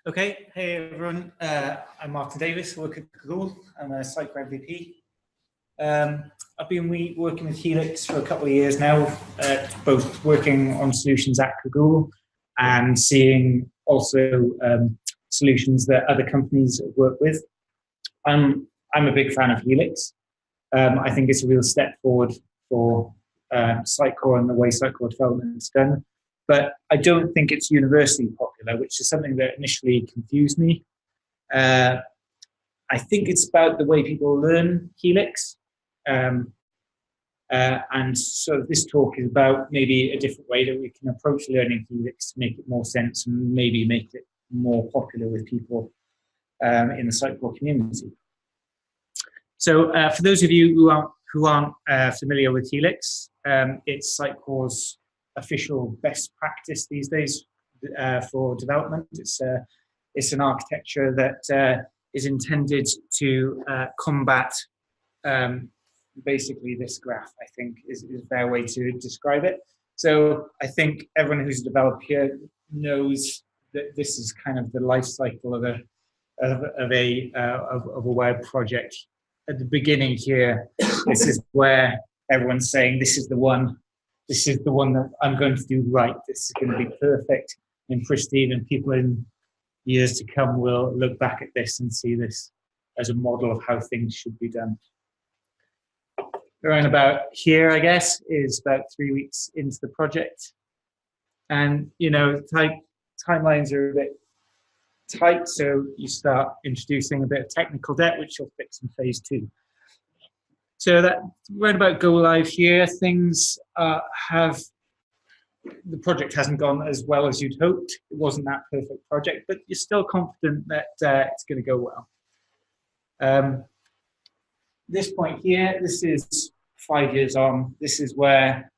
Okay, hey everyone, I'm Martin Davis, I work at Google, I'm a site VP. I've been working with Helix for a couple of years now, both working on solutions at Google and seeing also solutions that other companies work with. I'm a big fan of Helix. I think it's a real step forward for Sitecore and the way Sitecore development is done. But I don't think it's universally popular, which is something that initially confused me. I think it's about the way people learn Helix. And so this talk is about maybe a different way that we can approach learning Helix to make it more sense and maybe make it more popular with people in the Sitecore community. So for those of you who aren't familiar with Helix, it's Sitecore's official best practice these days for development. It's an architecture that is intended to combat basically this graph, I think, is a fair way to describe it. So I think everyone who's a developer here knows that this is kind of the life cycle of a web project. At the beginning here, this is where everyone's saying, this is the one that I'm going to do right. This is going to be perfect and pristine, and people in years to come will look back at this and see this as a model of how things should be done. Around about here, I guess, is about 3 weeks into the project. And, you know, timelines are a bit tight, so you start introducing a bit of technical debt, which you'll fix in phase 2. So that right about go live here, things the project hasn't gone as well as you'd hoped. It wasn't that perfect project, but you're still confident that it's going to go well. This point here, this is 5 years on. This is where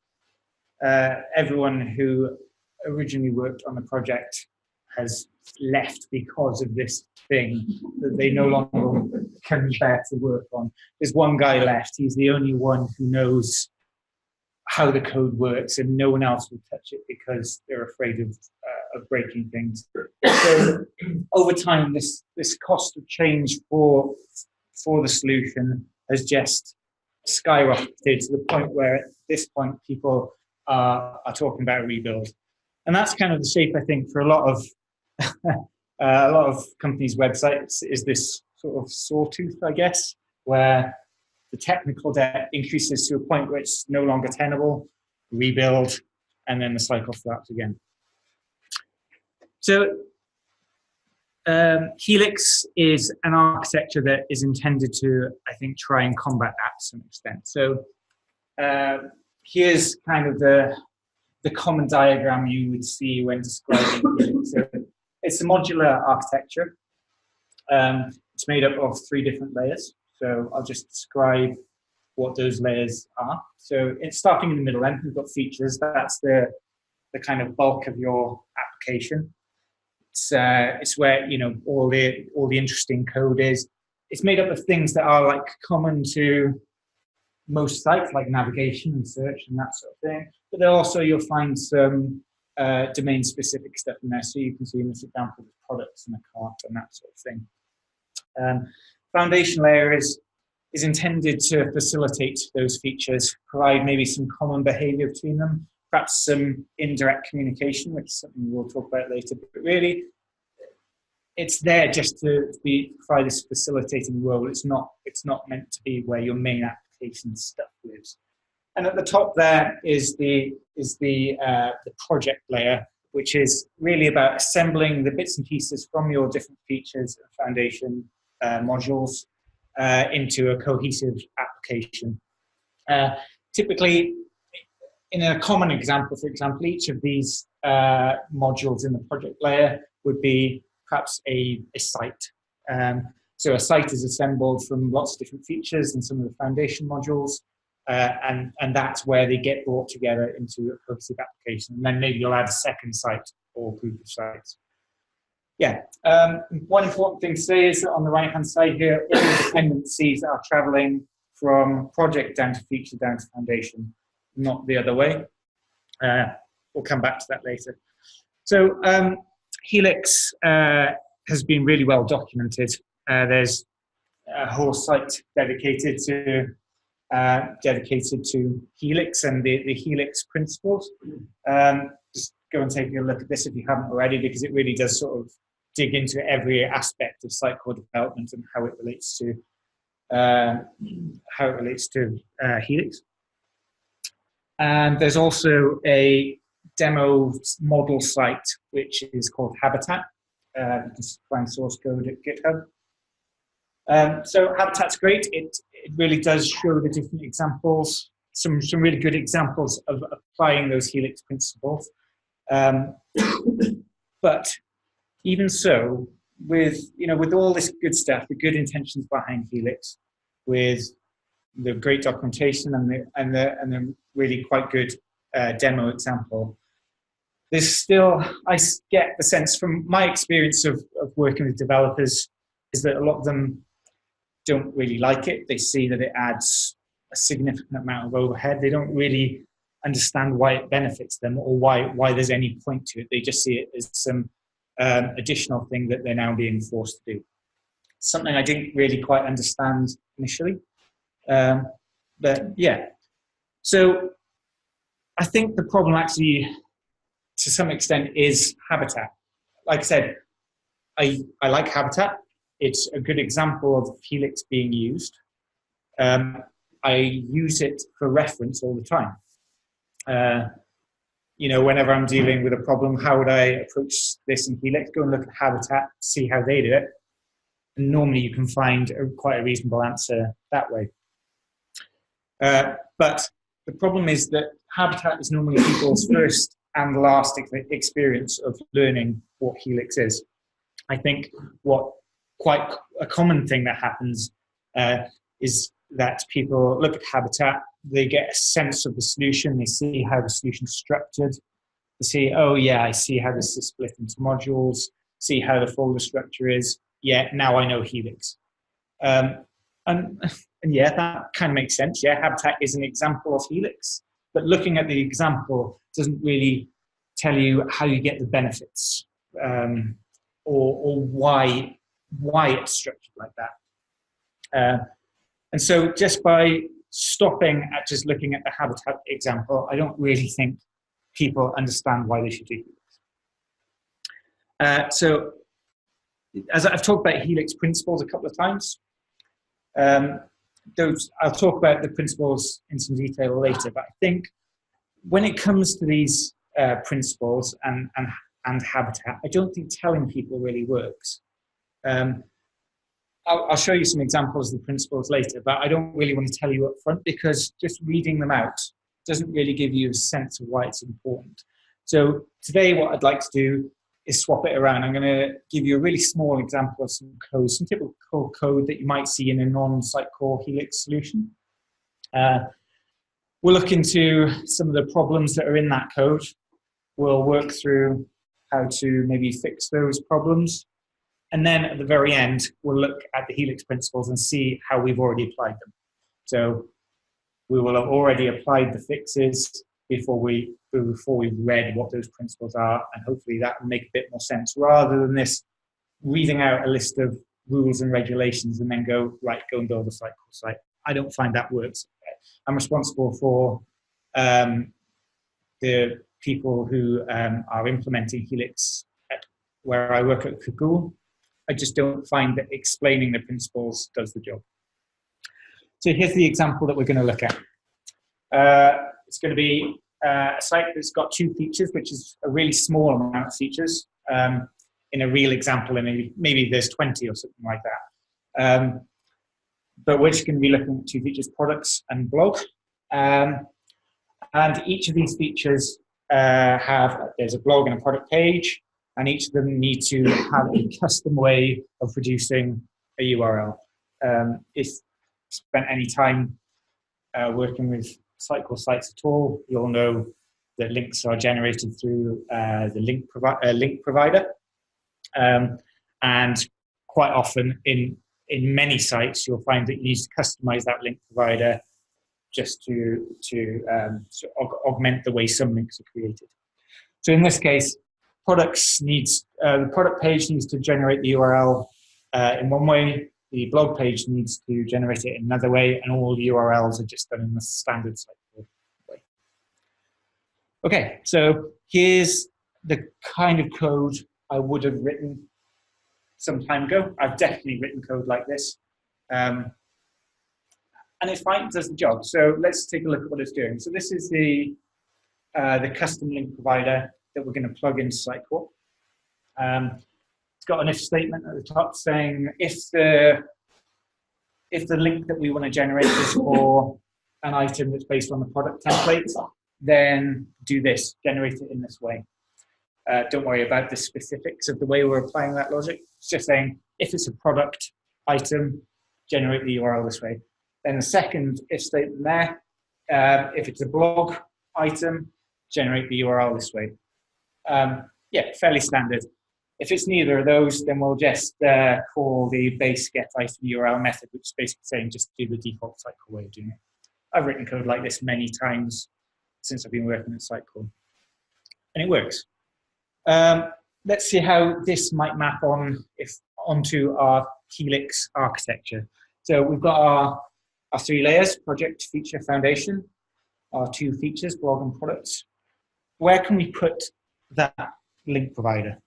everyone who originally worked on the project has left because of this thing that they no longer can bear to work on. There's one guy left. He's the only one who knows how the code works, and no one else will touch it because they're afraid of breaking things. So over time, this cost of change for the solution has just skyrocketed to the point where at this point people are talking about a rebuild. And that's kind of the shape, I think, for a lot of companies' websites, is this sort of sawtooth, I guess, where the technical debt increases to a point where it's no longer tenable, rebuild, and then the cycle starts again. So Helix is an architecture that is intended to, I think, try and combat that to some extent. So here's kind of the common diagram you would see when describing Helix. So it's a modular architecture. It's made up of 3 different layers. So I'll just describe what those layers are. So it's starting in the middle end, we've got features. That's the kind of bulk of your application. It's where, you know, all the interesting code is. It's made up of things that are like common to most sites, like navigation and search and that sort of thing. But then also you'll find some domain-specific stuff in there. So you can see in this example, products and a cart and that sort of thing. Foundation layer is intended to facilitate those features, provide maybe some common behavior between them, perhaps some indirect communication, which is something we'll talk about later. But really, it's there just to provide this facilitating role. It's not meant to be where your main application stuff lives. And at the top there is the project layer, which is really about assembling the bits and pieces from your different features and foundation modules into a cohesive application. Typically, in a common example, for example, each of these modules in the project layer would be perhaps a site. So a site is assembled from lots of different features and some of the foundation modules, and that's where they get brought together into a cohesive application. And then maybe you'll add a second site or group of sites. Yeah, one important thing to say is that on the right-hand side here, all the dependencies are traveling from project down to feature down to foundation, not the other way. We'll come back to that later. So Helix has been really well documented. There's a whole site dedicated to Helix and the Helix principles. Just go and take a look at this if you haven't already, because it really does sort of dig into every aspect of site core development and how it relates to Helix. And there's also a demo model site which is called Habitat. You can find source code at GitHub. So Habitat's great. It really does show the different examples, some really good examples of applying those Helix principles. But even so, with all this good stuff, the good intentions behind Helix, with the great documentation and the really quite good demo example, there's still, I get the sense from my experience of working with developers, is that a lot of them don't really like it. They see that it adds a significant amount of overhead. They don't really understand why it benefits them or why there's any point to it. They just see it as some additional thing that they're now being forced to do. Something I didn't really quite understand initially. But yeah, so I think the problem actually, to some extent, is Habitat. Like I said, I like Habitat. It's a good example of Helix being used. I use it for reference all the time. Whenever I'm dealing with a problem, how would I approach this in Helix? Go and look at Habitat, see how they do it. And normally you can find quite a reasonable answer that way. But the problem is that Habitat is normally people's first and last experience of learning what Helix is. I think quite a common thing that happens is that people look at Habitat, they get a sense of the solution, they see how the solution's structured, they see, oh yeah, I see how this is split into modules, see how the folder structure is, yeah, now I know Helix. And yeah, that kind of makes sense. Yeah, Habitat is an example of Helix, but looking at the example doesn't really tell you how you get the benefits or why it's structured like that. And so just by stopping at just looking at the Habitat example, I don't really think people understand why they should do Helix. So as I've talked about Helix principles a couple of times, I'll talk about the principles in some detail later, but I think when it comes to these principles and Habitat, I don't think telling people really works. I'll show you some examples of the principles later, but I don't really want to tell you up front because just reading them out doesn't really give you a sense of why it's important. So today what I'd like to do is swap it around. I'm going to give you a really small example of some code, some typical code that you might see in a non-site core Helix solution. We'll look into some of the problems that are in that code. We'll work through how to maybe fix those problems. And then at the very end, we'll look at the Helix principles and see how we've already applied them. So we will have already applied the fixes before we read what those principles are, and hopefully that will make a bit more sense rather than this reading out a list of rules and regulations and then go and build a site. I don't find that works. I'm responsible for the people who are implementing Helix where I work at Google. I just don't find that explaining the principles does the job. So here's the example that we're going to look at. It's going to be a site that's got 2 features, which is a really small amount of features. In a real example, and maybe there's 20 or something like that. But we're just going to be looking at 2 features, products and blog. And each of these features there's a blog and a product page, and each of them need to have a custom way of producing a URL. If you spent any time working with site core sites at all, you'll know that links are generated through the link provider. And quite often in many sites, you'll find that you need to customize that link provider just to augment the way some links are created. So in this case, products needs, the product page needs to generate the URL in one way, the blog page needs to generate it in another way, and all URLs are just done in the standard Cycle way. Okay, so here's the kind of code I would have written some time ago. I've definitely written code like this. And it's fine, it does the job. So let's take a look at what it's doing. So this is the custom link provider that we're going to plug into Sitecore. It's got an if statement at the top saying if the link that we want to generate is for an item that's based on the product template, then do this, generate it in this way. Don't worry about the specifics of the way we're applying that logic. It's just saying if it's a product item, generate the URL this way. Then the second if statement there, if it's a blog item, generate the URL this way. Yeah, fairly standard. If it's neither of those, then we'll just call the base get item URL method, which is basically saying just do the default Sitecore way of doing it. I've written code like this many times since I've been working at Sitecore, and it works. Let's see how this might map onto our Helix architecture. So we've got our 3 layers: project, feature, foundation, our 2 features, blog and products. Where can we put that link provider?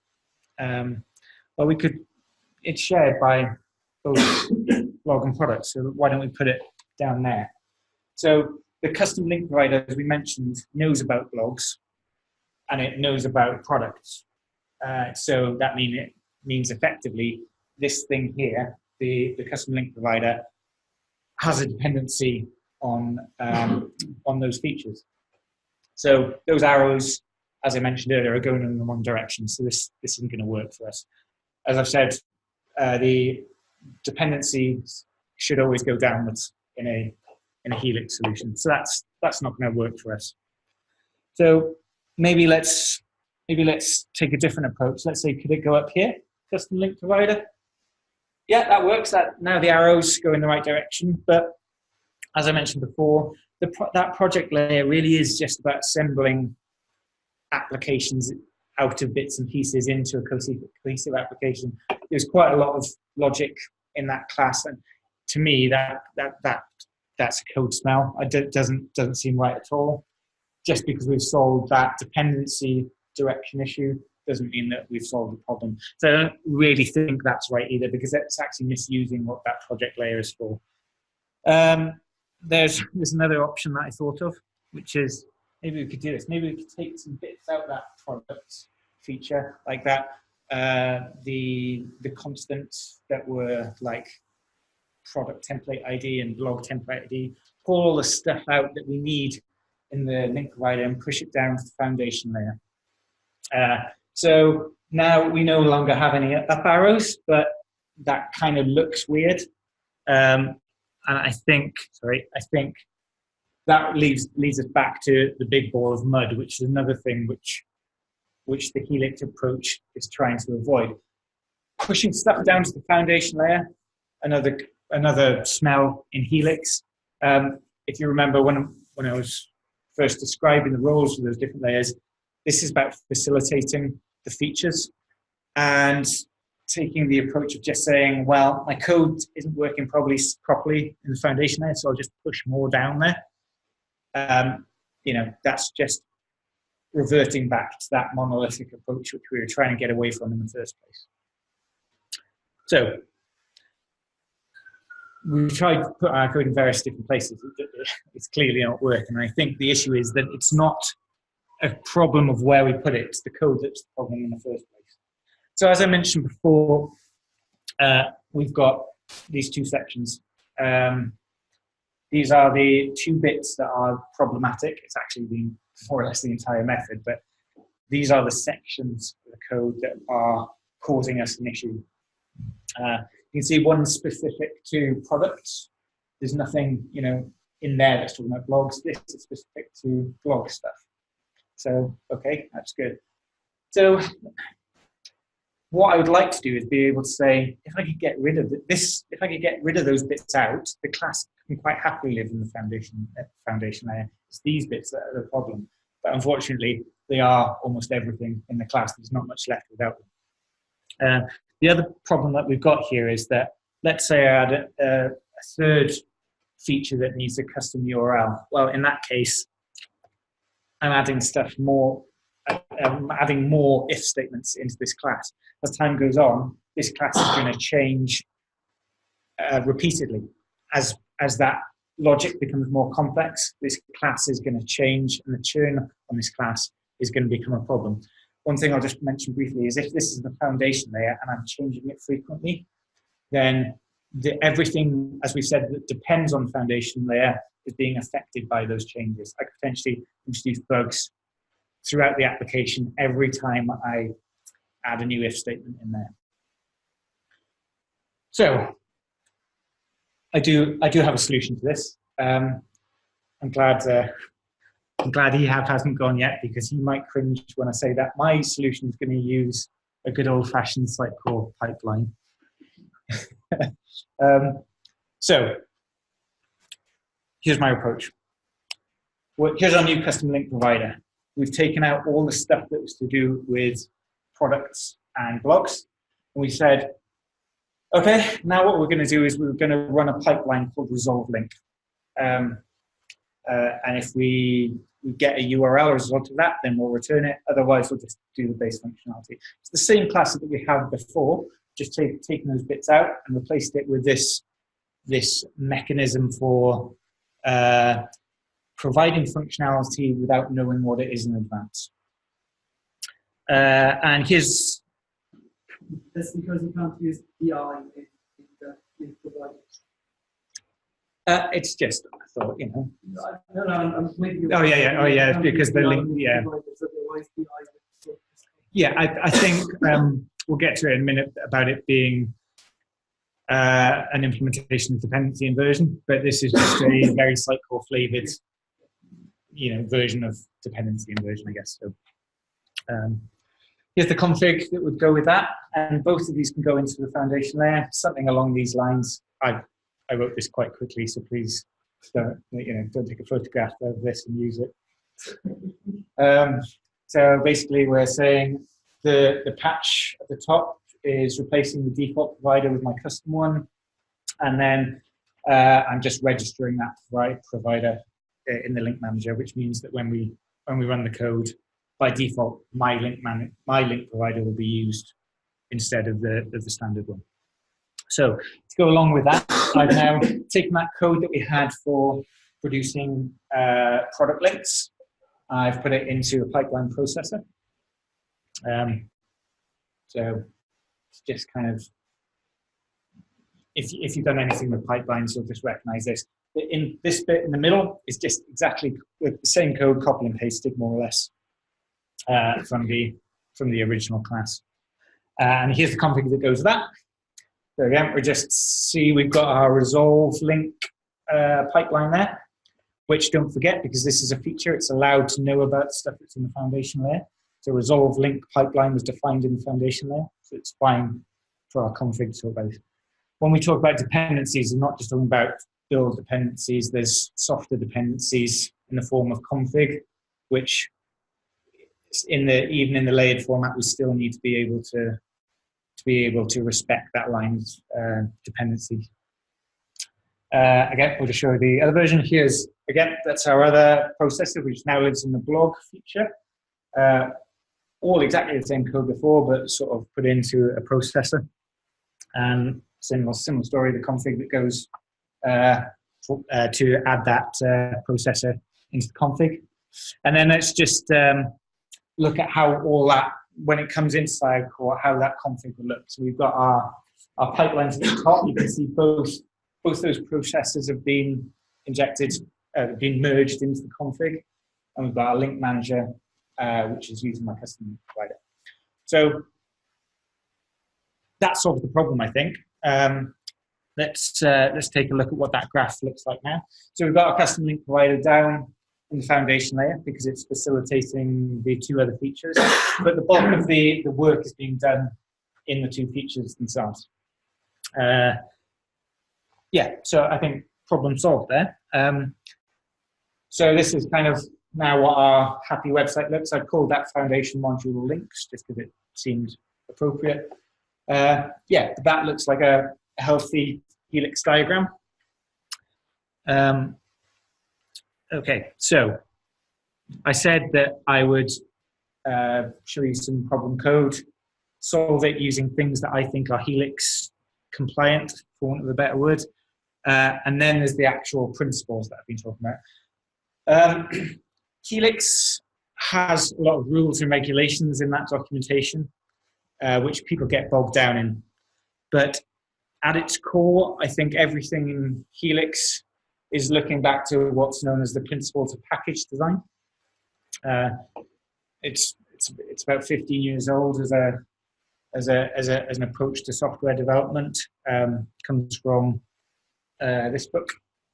Well, it's shared by both blog and products, so why don't we put it down there? So the custom link provider, as we mentioned, knows about blogs and it knows about products. So that means effectively this thing here, the custom link provider, has a dependency on those features. So those arrows, as I mentioned earlier, are going in the wrong direction. So this isn't going to work for us. As I've said, the dependencies should always go downwards in a Helix solution. So that's not going to work for us. So maybe let's take a different approach. Let's say, could it go up here, custom link provider? Yeah, that works. Now the arrows go in the right direction. But as I mentioned before, that project layer really is just about assembling applications out of bits and pieces into a cohesive application. There's quite a lot of logic in that class, and to me, that's a code smell. It doesn't seem right at all. Just because we've solved that dependency direction issue doesn't mean that we've solved the problem. So I don't really think that's right either, because it's actually misusing what that project layer is for. There's another option that I thought of, which is maybe we could do this. Maybe we could take some bits out of that product feature like that. The constants that were like product template ID and blog template ID, pull all the stuff out that we need in the link provider and push it down to the foundation layer. So now we no longer have any up arrows, but that kind of looks weird. And I think that leads us back to the big ball of mud, which is another thing which the Helix approach is trying to avoid. Pushing stuff down to the foundation layer, another smell in Helix. If you remember when I was first describing the roles of those different layers, this is about facilitating the features and taking the approach of just saying, well, my code isn't working properly in the foundation layer, so I'll just push more down there. That's just reverting back to that monolithic approach which we were trying to get away from in the first place. So we tried to put our code in various different places. It's clearly not working. And I think the issue is that it's not a problem of where we put it. It's the code that's the problem in the first place. So as I mentioned before, we've got these 2 sections. These are the 2 bits that are problematic. It's actually been more or less the entire method, but these are the sections of the code that are causing us an issue. You can see one specific to products. There's nothing, in there that's talking about blogs. This is specific to blog stuff. So, okay, that's good. So what I would like to do is be able to say, if I could get rid of those bits out, the class can quite happily live in the foundation layer. It's these bits that are the problem. But unfortunately, they are almost everything in the class. There's not much left without them. The other problem that we've got here is that, let's say I had a third feature that needs a custom URL. Well, in that case, I'm adding I'm adding more if statements into this class. As time goes on, this class is going to change repeatedly. As that logic becomes more complex, this class is going to change, and the churn on this class is going to become a problem. One thing I'll just mention briefly is if this is the foundation layer and I'm changing it frequently, then everything, as we said, that depends on the foundation layer is being affected by those changes. I could potentially introduce bugs throughout the application every time I add a new if statement in there. So I do have a solution to this. I'm glad Ehab hasn't gone yet, because he might cringe when I say that. My solution is going to use a good old-fashioned site call pipeline. So here's my approach. Here's our new custom link provider. We've taken out all the stuff that was to do with products and blogs, and we said, okay, now what we're going to do is we're going to run a pipeline called resolve link. And if we get a URL as a result of that, then we'll return it. Otherwise, we'll just do the base functionality. It's the same class that we had before, just taking those bits out and replaced it with this mechanism for providing functionality without knowing what it is in advance. And here's... That's because you can't use DI in the provider. It's just, I thought, you know. No, I'm with you. Oh, yeah. Oh, yeah, because the link, yeah. Yeah, I think we'll get to it in a minute about it being an implementation of dependency inversion, but this is just a very site core flavored, version of dependency inversion, I guess. So here's the config that would go with that, and both of these can go into the foundation layer, something along these lines. I wrote this quite quickly, so please don't take a photograph of this and use it. So basically, we're saying the patch at the top is replacing the default provider with my custom one, and then I'm just registering that provider in the link manager, which means that when we run the code, by default, my link provider will be used instead of the standard one. So to go along with that, I've now taken that code that we had for producing product links. I've put it into a pipeline processor. So it's just kind of, if you've done anything with pipelines, you'll just recognize this. In this bit in the middle is just exactly the same code, copy and pasted more or less from the original class. And here's the config that goes with that. So again, we've got our resolve link pipeline there, which don't forget, because this is a feature, it's allowed to know about stuff that's in the foundation layer. So resolve link pipeline was defined in the foundation layer, so it's fine for our config to talk about. When we talk about dependencies, we're not just talking about build dependencies, there's softer dependencies in the form of config, which even in the layered format, we still need to be able to respect that line's dependency. Again, we'll just show you the other version. Here's, again, that's our other processor, which now lives in the blog feature. All exactly the same code before, but sort of put into a processor. And similar story, the config that goes to add that processor into the config. And then let's just look at how all that, when it comes inside core, how that config will look. So we've got our pipelines at the top. You can see both those processes have been injected, been merged into the config. And we've got our link manager, which is using my custom link provider. So that solves the problem, I think. Let's take a look at what that graph looks like now. So we've got our custom link provider down in the foundation layer because it's facilitating the two other features, but the bulk of the work is being done in the two features themselves. Yeah, so I think problem solved there. So this is kind of now what our happy website looks. I called that foundation module links just because it seemed appropriate. Yeah, that looks like a healthy helix diagram. Okay, so I said that I would show you some problem code, solve it using things that I think are helix compliant, for want of a better word. And then there's the actual principles that I've been talking about. Helix has a lot of rules and regulations in that documentation, which people get bogged down in. But at its core, I think everything in Helix is looking back to what's known as the principles of package design. It's about 15 years old as an approach to software development. Comes from this book.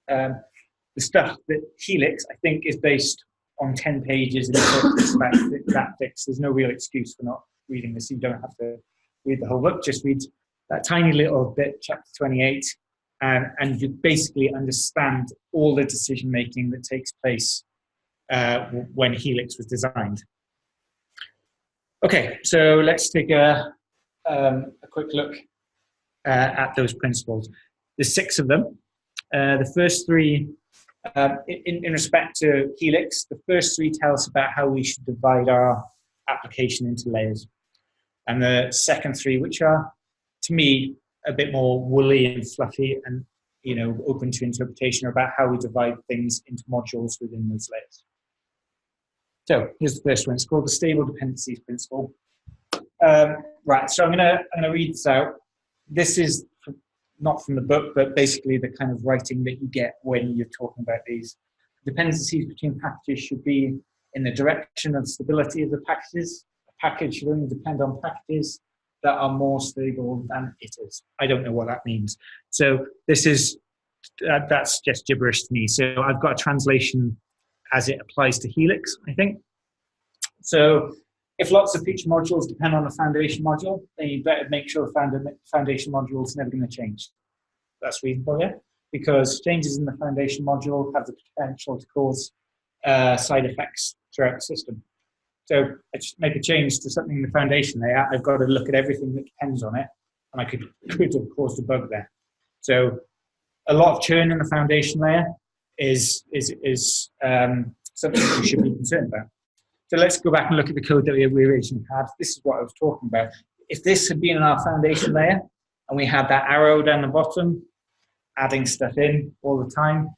The stuff that Helix, I think, is based on 10 pages in the book that fix. There's no real excuse for not reading this. You don't have to read the whole book. Just read that tiny little bit, chapter 28, and you basically understand all the decision making that takes place when Helix was designed. Okay, so let's take a quick look at those principles. There's 6 of them. The first 3, in respect to Helix, the first 3 tell us about how we should divide our application into layers. And the second 3, which are, to me, a bit more woolly and fluffy and, you know, open to interpretation, are about how we divide things into modules within those layers. So here's the first one. It's called the stable dependencies principle. Right, so I'm gonna read this out. This is not from the book, but basically the kind of writing that you get when you're talking about these. Dependencies between packages should be in the direction of stability of the packages. A package should only depend on packages that are more stable than it is. I don't know what that means. So this is, that's just gibberish to me. So I've got a translation as it applies to Helix, I think. So if lots of feature modules depend on a foundation module, then you better make sure the foundation module is never going to change. That's reasonable, yeah? Because changes in the foundation module have the potential to cause side effects throughout the system. So I just make a change to something in the foundation layer. I've got to look at everything that depends on it, and I could have caused a bug there. So a lot of churn in the foundation layer is something we should be concerned about. So let's go back and look at the code that we originally had. This is what I was talking about. If this had been in our foundation layer and we had that arrow down the bottom, adding stuff in all the time,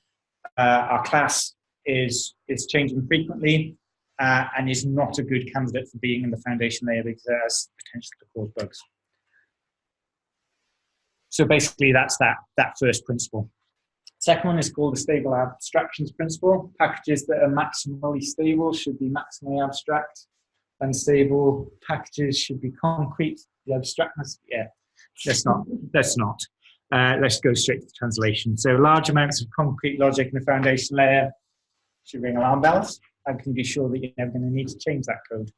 our class is changing frequently and is not a good candidate for being in the foundation layer because it has potential to cause bugs. So basically that's that first principle. Second one is called the stable abstractions principle. Packages that are maximally stable should be maximally abstract. Unstable packages should be concrete. The abstractness, yeah, let's not. Let's go straight to the translation. So large amounts of concrete logic in the foundation layer should ring alarm bells. I can be sure that you're never going to need to change that code.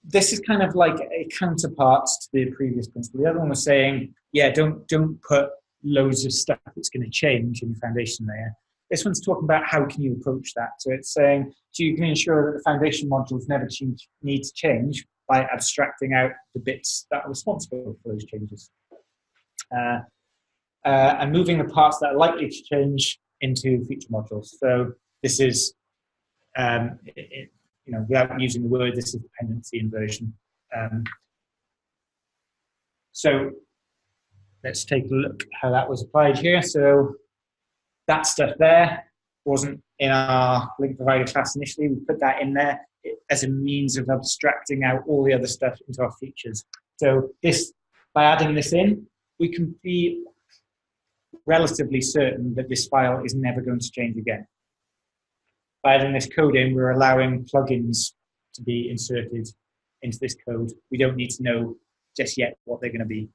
This is kind of like a counterpart to the previous principle. The other one was saying, yeah, don't put loads of stuff that's going to change in your foundation layer. This one's talking about how can you approach that. So it's saying, so you can ensure that the foundation modules never need to change by abstracting out the bits that are responsible for those changes. And moving the parts that are likely to change into feature modules. So this is, you know, without using the word, this is dependency inversion. So let's take a look how that was applied here. So that stuff there wasn't in our link provider class initially. We put that in there as a means of abstracting out all the other stuff into our features. So this, by adding this in, we can be relatively certain that this file is never going to change again. By adding this code in, we're allowing plugins to be inserted into this code. We don't need to know just yet what they're going to be.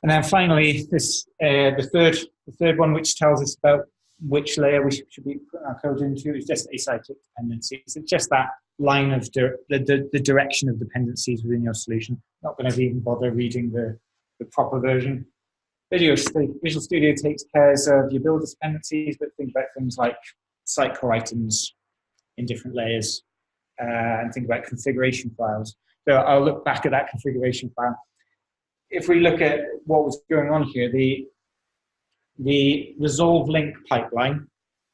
And then finally, this the third one, which tells us about which layer we should be putting our code into, is just acyclic dependencies. It's just that line of the direction of dependencies within your solution. Not going to even bother reading the proper version. Visual Studio takes care of your builder dependencies, but think about things like site core items in different layers, and think about configuration files. So I'll look back at that configuration file. If we look at what was going on here, the resolve link pipeline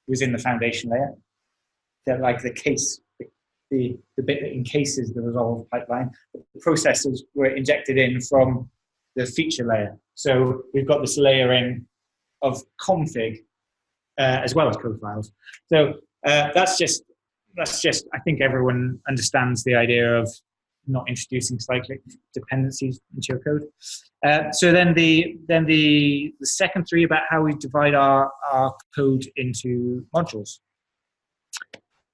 was in the foundation layer. They're like the case, the bit that encases the resolve pipeline. The processes were injected in from the feature layer. So we've got this layering of config as well as code files. So that's just, I think everyone understands the idea of not introducing cyclic dependencies into your code. So then the second three about how we divide our code into modules.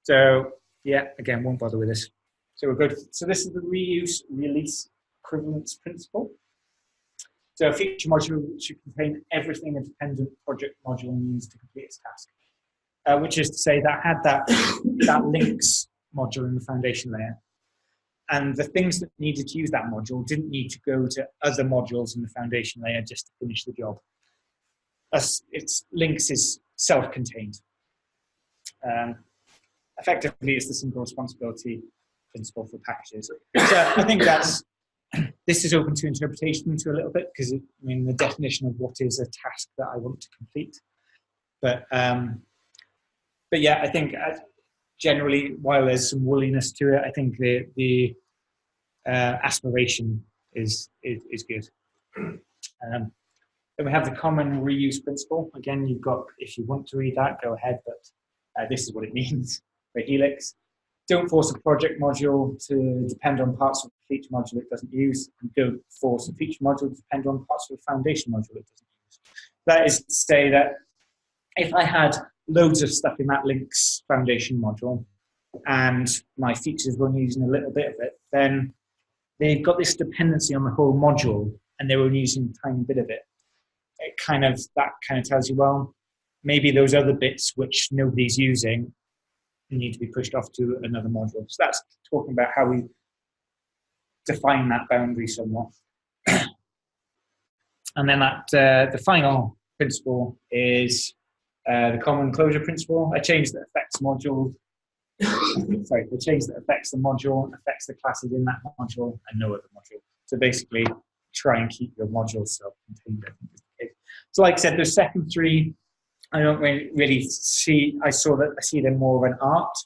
So yeah, again, won't bother with this. So we're good. So this is the reuse release equivalence principle. So a feature module should contain everything a dependent project module needs to complete its task, which is to say that had that links module in the foundation layer. And the things that needed to use that module didn't need to go to other modules in the foundation layer just to finish the job. Its links is self-contained. Effectively, it's the single responsibility principle for packages. So I think this is open to interpretation to a little bit, because I mean the definition of what is a task that I want to complete. But yeah, I think generally, while there's some woolliness to it, I think the aspiration is good. Then we have the common reuse principle. Again, you've got, if you want to read that, go ahead, but this is what it means for Helix. Don't force a project module to depend on parts of the feature module it doesn't use, and don't force a feature module to depend on parts of the foundation module it doesn't use. That is to say that if I had loads of stuff in that links foundation module and my features were only using a little bit of it, then they've got this dependency on the whole module and they were using a tiny bit of it. That kind of tells you, well, maybe those other bits which nobody's using need to be pushed off to another module. So that's talking about how we define that boundary somewhat. And then the final principle is the common closure principle. A change that affects module, sorry, the change that affects the module affects the classes in that module and no other module. So basically, try and keep your modules self-contained. So like I said, the second three, I don't really see, I see them more of an art,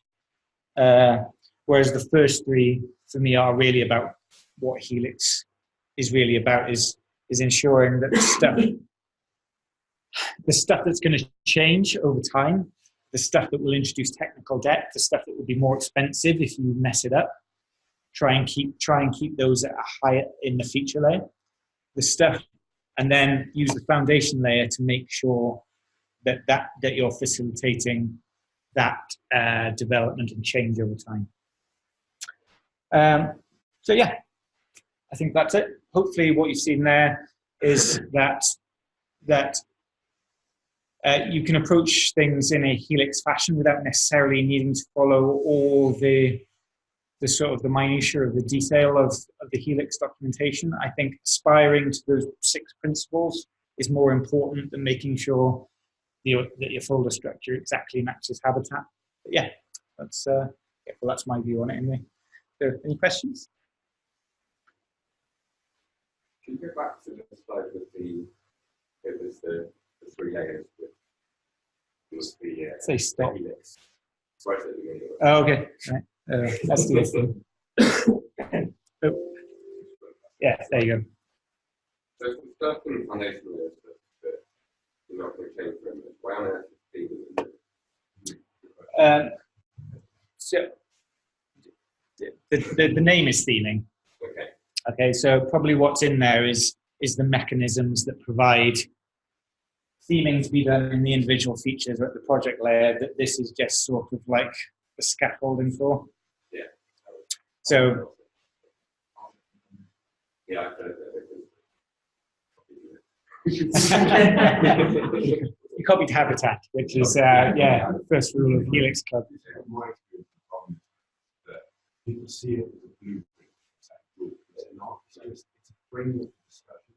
whereas the first three for me are really about what Helix is really about, is ensuring that the stuff that's going to change over time, the stuff that will introduce technical debt, the stuff that will be more expensive if you mess it up, try and keep those at a higher in the feature layer, the stuff, and then use the foundation layer to make sure that you're facilitating that development and change over time. So yeah, I think that's it. Hopefully what you've seen there is that you can approach things in a Helix fashion without necessarily needing to follow all the sort of the minutiae of the detail of the Helix documentation. I think aspiring to those 6 principles is more important than making sure that your folder structure exactly matches Habitat. But yeah, that's my view on it anyway. So, any questions? Can you go back to the slide with the 3 layers with the say stop. Helix? Right at the beginning. Oh, okay. Right. Let's do this thing. Oh. Yeah, there you go. So the stuff in the foundation layers that you're not going to change very much. Why on earth is theming? So the name is theming. Okay. Okay, so probably what's in there is the mechanisms that provide theming to be done in the individual features at the project layer, that this is just sort of like the scaffolding for. Yeah. So yeah, I've heard you copied Habitat, which is the first rule of Helix Club. My experience that people see it as a blueprint. It's not. It's a framework for discussion.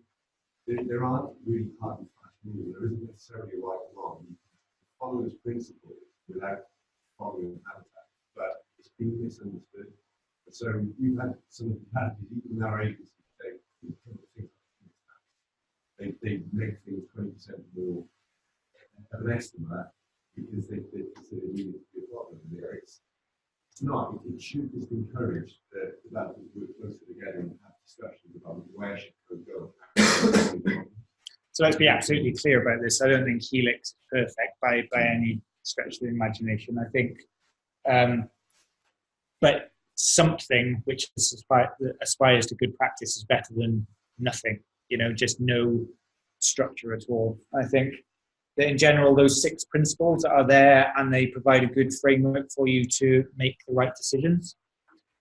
there aren't really hard and fast rules. There isn't necessarily a right or wrong. You can follow this principle without following habitat, but it's been misunderstood. So we've had some competitors, even in our agency, they make things 20% more of an estimate because they consider it needed to be a problem. It's not. It should just encourage the developers to work closer together and have discussions about where should code go. So let's be absolutely clear about this. I don't think Helix is perfect by any stretch of the imagination. I think, but something which aspires to good practice is better than nothing. You know, just no structure at all. I think that in general, those 6 principles are there and they provide a good framework for you to make the right decisions.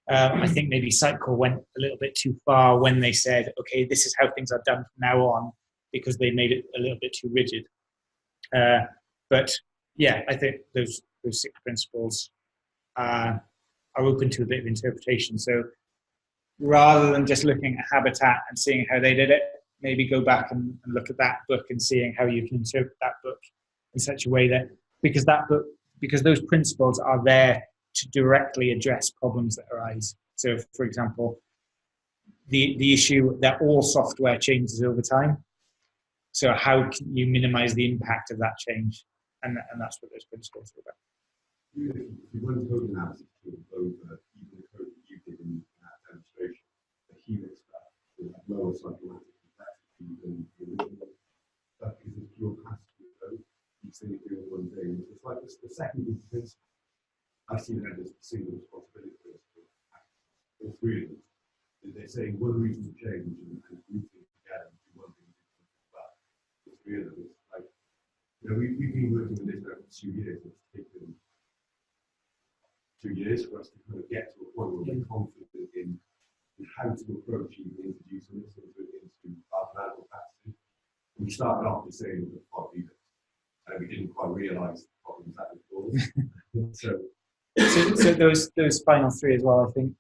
I think maybe Acyclic went a little bit too far when they said, okay, this is how things are done from now on, because they made it a little bit too rigid. But yeah, I think those 6 principles are open to a bit of interpretation. So rather than just looking at habitat and seeing how they did it, maybe go back and look at that book and seeing how you can interpret that book in such a way that, because those principles are there to directly address problems that arise. So, for example, the issue that all software changes over time. So how can you minimize the impact of that change? And that's what those principles are about. If you run code analysis over even the code that you did in that demonstration, the Helix stuff will have lower psychomatic complexity than the original stuff because it's pure classical code. Each thing is doing one thing. It's like the second principle. I see that as the single responsibility principle. All 3 of them. They're saying one reason to change and grouping together and do one thing but the 3 of them. It's like, you know, we've been working with this now for 2 years. It's taken 2 years for us to kind of get to a point where we're confident in how to approach even introducing this into our planning capacity. We started off with saying the pod leaders, and we didn't quite realise the problems that would cause. So those final 3 as well, I think.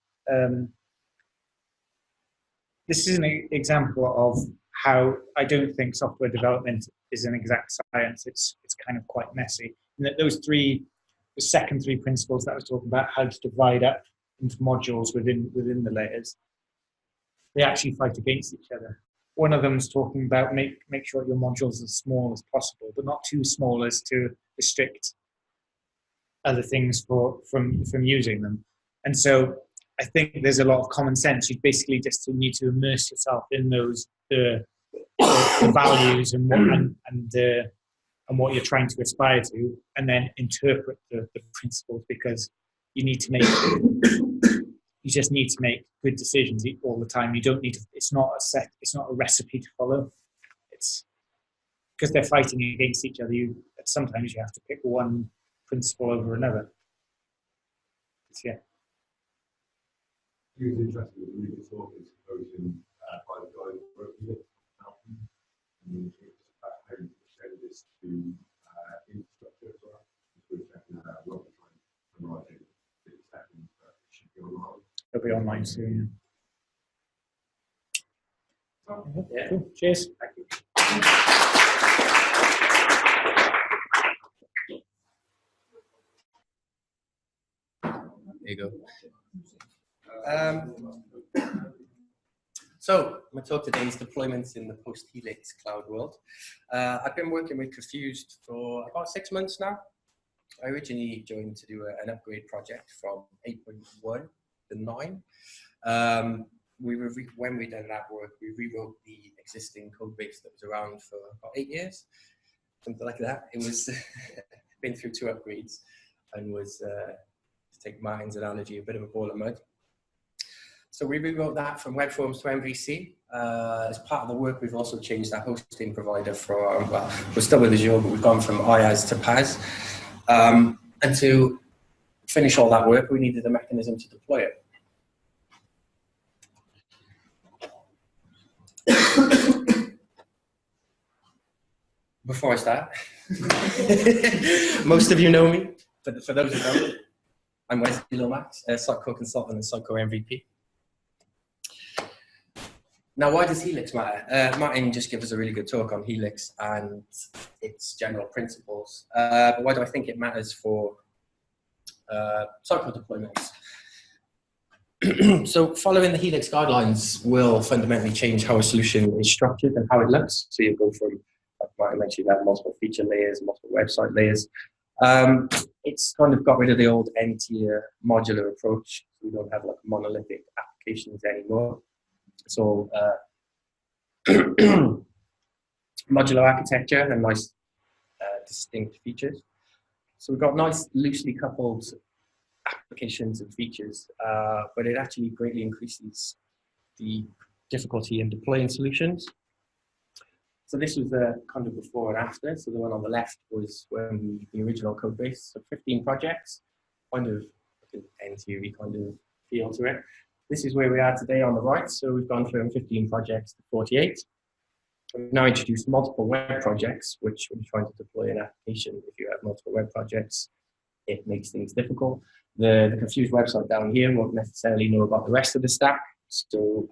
This is an example of how I don't think software development is an exact science. It's kind of quite messy. And that the second 3 principles that I was talking about, how to divide up into modules within the layers, they actually fight against each other. One of them is talking about make sure your modules are as small as possible, but not too small as to restrict other things from using them. And so I think there's a lot of common sense. You basically just need to immerse yourself in those the values and what you're trying to aspire to, and then interpret the principles, because you just need to make good decisions all the time. You don't need to, it's not a recipe to follow. It's because they're fighting against each other. Sometimes you have to pick one principle over another. Yeah. It was interesting that we were talking symposium by the guy who wrote it, and it's about how you extend this to infrastructure as well. We're checking that out. We're not trying to summarize it in seconds, but it should be online. It'll be online soon. Yeah. Cool. Cheers. Thank you. There you go. So my talk today is deployments in the post-Helix cloud world. I've been working with Confused for about 6 months now. I originally joined to do an upgrade project from 8.1 to 9. When we done that work, we rewrote the existing code base that was around for about 8 years, something like that. It was been through 2 upgrades and was, to take Martin's analogy, a bit of a ball of mud. So we rewrote that from web forms to MVC. As part of the work, we've also changed our hosting provider from, well, we're still with Azure, but we've gone from IaaS to PaaS. And to finish all that work, we needed a mechanism to deploy it. Before I start, most of you know me, but for those who don't, I'm Wesley Lomax, a Acyclic consultant and Acyclic MVP. Now, why does Helix matter? Martin just gave us a really good talk on Helix and its general principles. But why do I think it matters for cycle deployments? So following the Helix guidelines will fundamentally change how a solution is structured and how it looks. So you go from, like Martin mentioned, you have multiple feature layers, multiple website layers. It's kind of got rid of the old N-tier modular approach. We don't have like monolithic applications anymore. So modular architecture and nice distinct features. So we've got nice loosely coupled applications and features, but it actually greatly increases the difficulty in deploying solutions. So this was the kind of before and after. So the one on the left was when the original code base, so 15 projects, kind of like an N-tier kind of feel to it. This is where we are today on the right. So we've gone from 15 projects to 48. We've now introduced multiple web projects, which when you're trying to deploy an application, if you have multiple web projects, it makes things difficult. The confused website down here won't necessarily know about the rest of the stack. So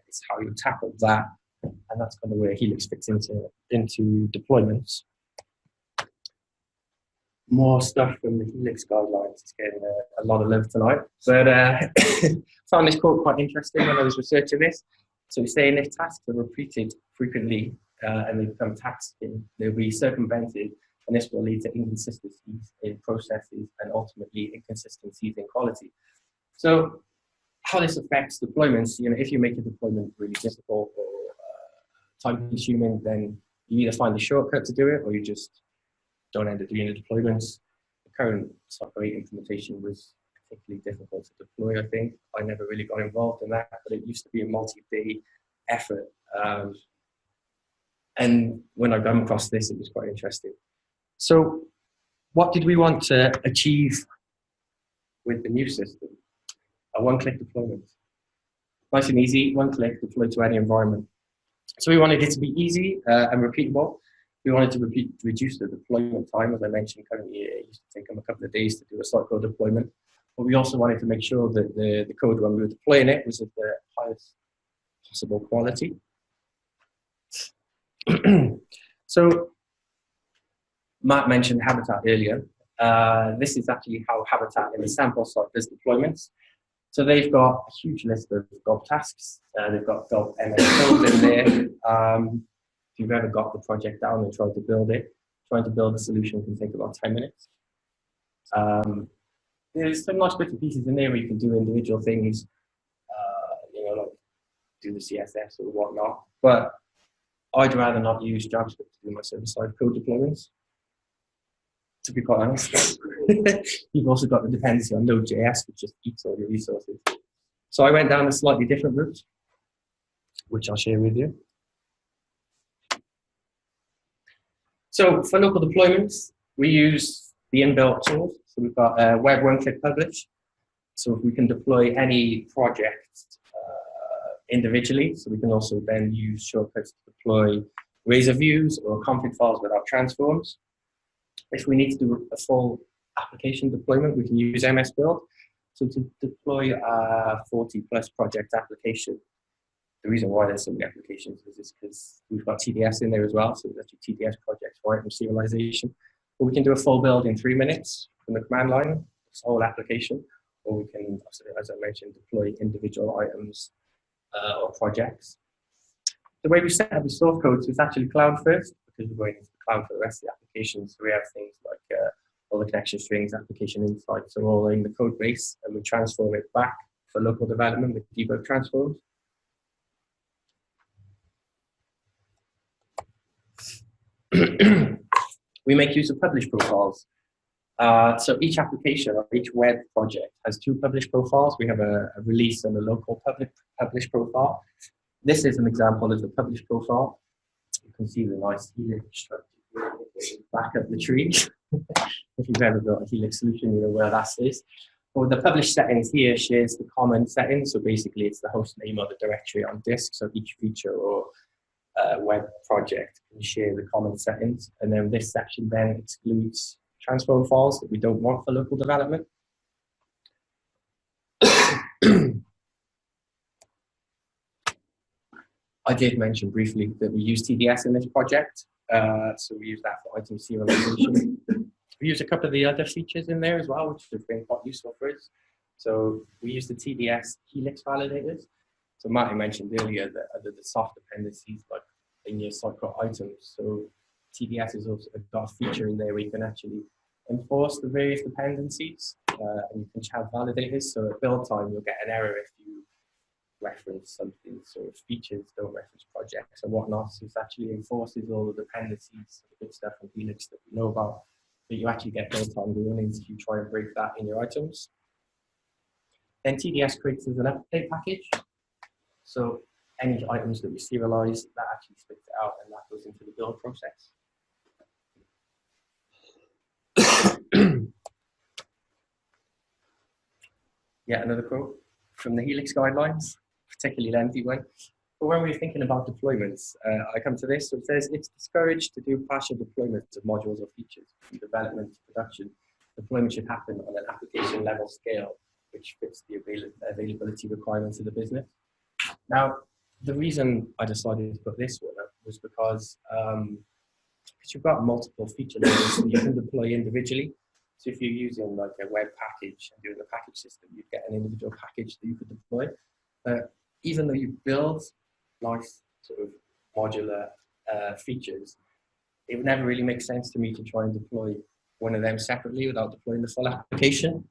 it's how you tackle that. And that's kind of where Helix fits into deployments. More stuff from the Helix guidelines. It's getting a lot of love tonight. But found this quote quite interesting when I was researching this. So he's saying if tasks are repeated frequently and they become taxing, they'll be circumvented, and this will lead to inconsistencies in processes and ultimately inconsistencies in quality. So how this affects deployments, if you make a deployment really difficult or time consuming, then you either find a shortcut to do it or you just don't end up doing the deployments. The current Software 8 implementation was particularly difficult to deploy, I think. I never really got involved in that, but it used to be a multi-day effort. And when I came across this, it was quite interesting. So what did we want to achieve with the new system? A one-click deployment. Nice and easy, one click, deploy to any environment. So we wanted it to be easy and repeatable. We wanted to reduce the deployment time. As I mentioned, currently it used to take them a couple of days to do a cycle deployment. But we also wanted to make sure that the code when we were deploying it was of the highest possible quality. So Matt mentioned Habitat earlier. This is actually how Habitat in the sample site does deployments. So they've got a huge list of gob tasks. They've got gob MS build in there. If you've ever got the project down and tried to build it, trying to build a solution can take about 10 minutes. There's some nice bits and pieces in there where you can do individual things, like do the CSS or whatnot. But I'd rather not use JavaScript to do my server-side code deployments, to be quite honest. You've also got the dependency on Node.js, which just eats all your resources. So I went down a slightly different route, which I'll share with you. So for local deployments, we use the inbuilt tools. So we've got web one-click publish. So we can deploy any project individually. So we can also then use shortcuts to deploy Razor views or config files without transforms. If we need to do a full application deployment, we can use MS Build. So to deploy a 40+ project application, the reason why there's so many applications is because we've got TDS in there as well. So there's actually TDS projects for item serialization. But we can do a full build in 3 minutes from the command line, this whole application, or we can, as I mentioned, deploy individual items or projects. The way we set up the source code is actually cloud first, because we're going into the cloud for the rest of the application. So we have things like all the connection strings, application insights are all in the code base, and we transform it back for local development with debug transforms. We make use of publish profiles. So each application or each web project has 2 publish profiles. We have a release and a local publish profile. This is an example of the publish profile. You can see the nice Helix structure back up the tree. If you've ever got a Helix solution, you know where that is. Well, the publish settings here shares the common settings. So basically, it's the host name of the directory on disk. So each feature or web project can share the common settings. And then this section then excludes transform files that we don't want for local development. I did mention briefly that we use TDS in this project. So we use that for item serialization. We use a couple of the other features in there as well, which have been quite useful for us. So we use the TDS Helix validators. So Martin mentioned earlier that under the soft dependencies, like in your cycle items. So TDS has also got a feature in there where you can actually enforce the various dependencies, and you can have validators. So at build time, you'll get an error if you reference something. So if features don't reference projects and whatnot, so it actually enforces all the dependencies, the good stuff from Helix that we know about. But you actually get build time warnings if you try and break that in your items. Then TDS creates as an update package. So any items that we serialize, that actually spits it out and that goes into the build process. Yet another quote from the Helix guidelines, particularly lengthy one. But when we're thinking about deployments, I come to this. So it says it's discouraged to do partial deployments of modules or features from development to production. Deployment should happen on an application level scale, which fits the availability requirements of the business. Now, the reason I decided to put this one up was because you've got multiple feature layers that you can deploy individually. So if you're using like a web package and doing a package system, you'd get an individual package that you could deploy. Even though you build nice sort of modular features, it would never really make sense to me to try and deploy one of them separately without deploying the full application.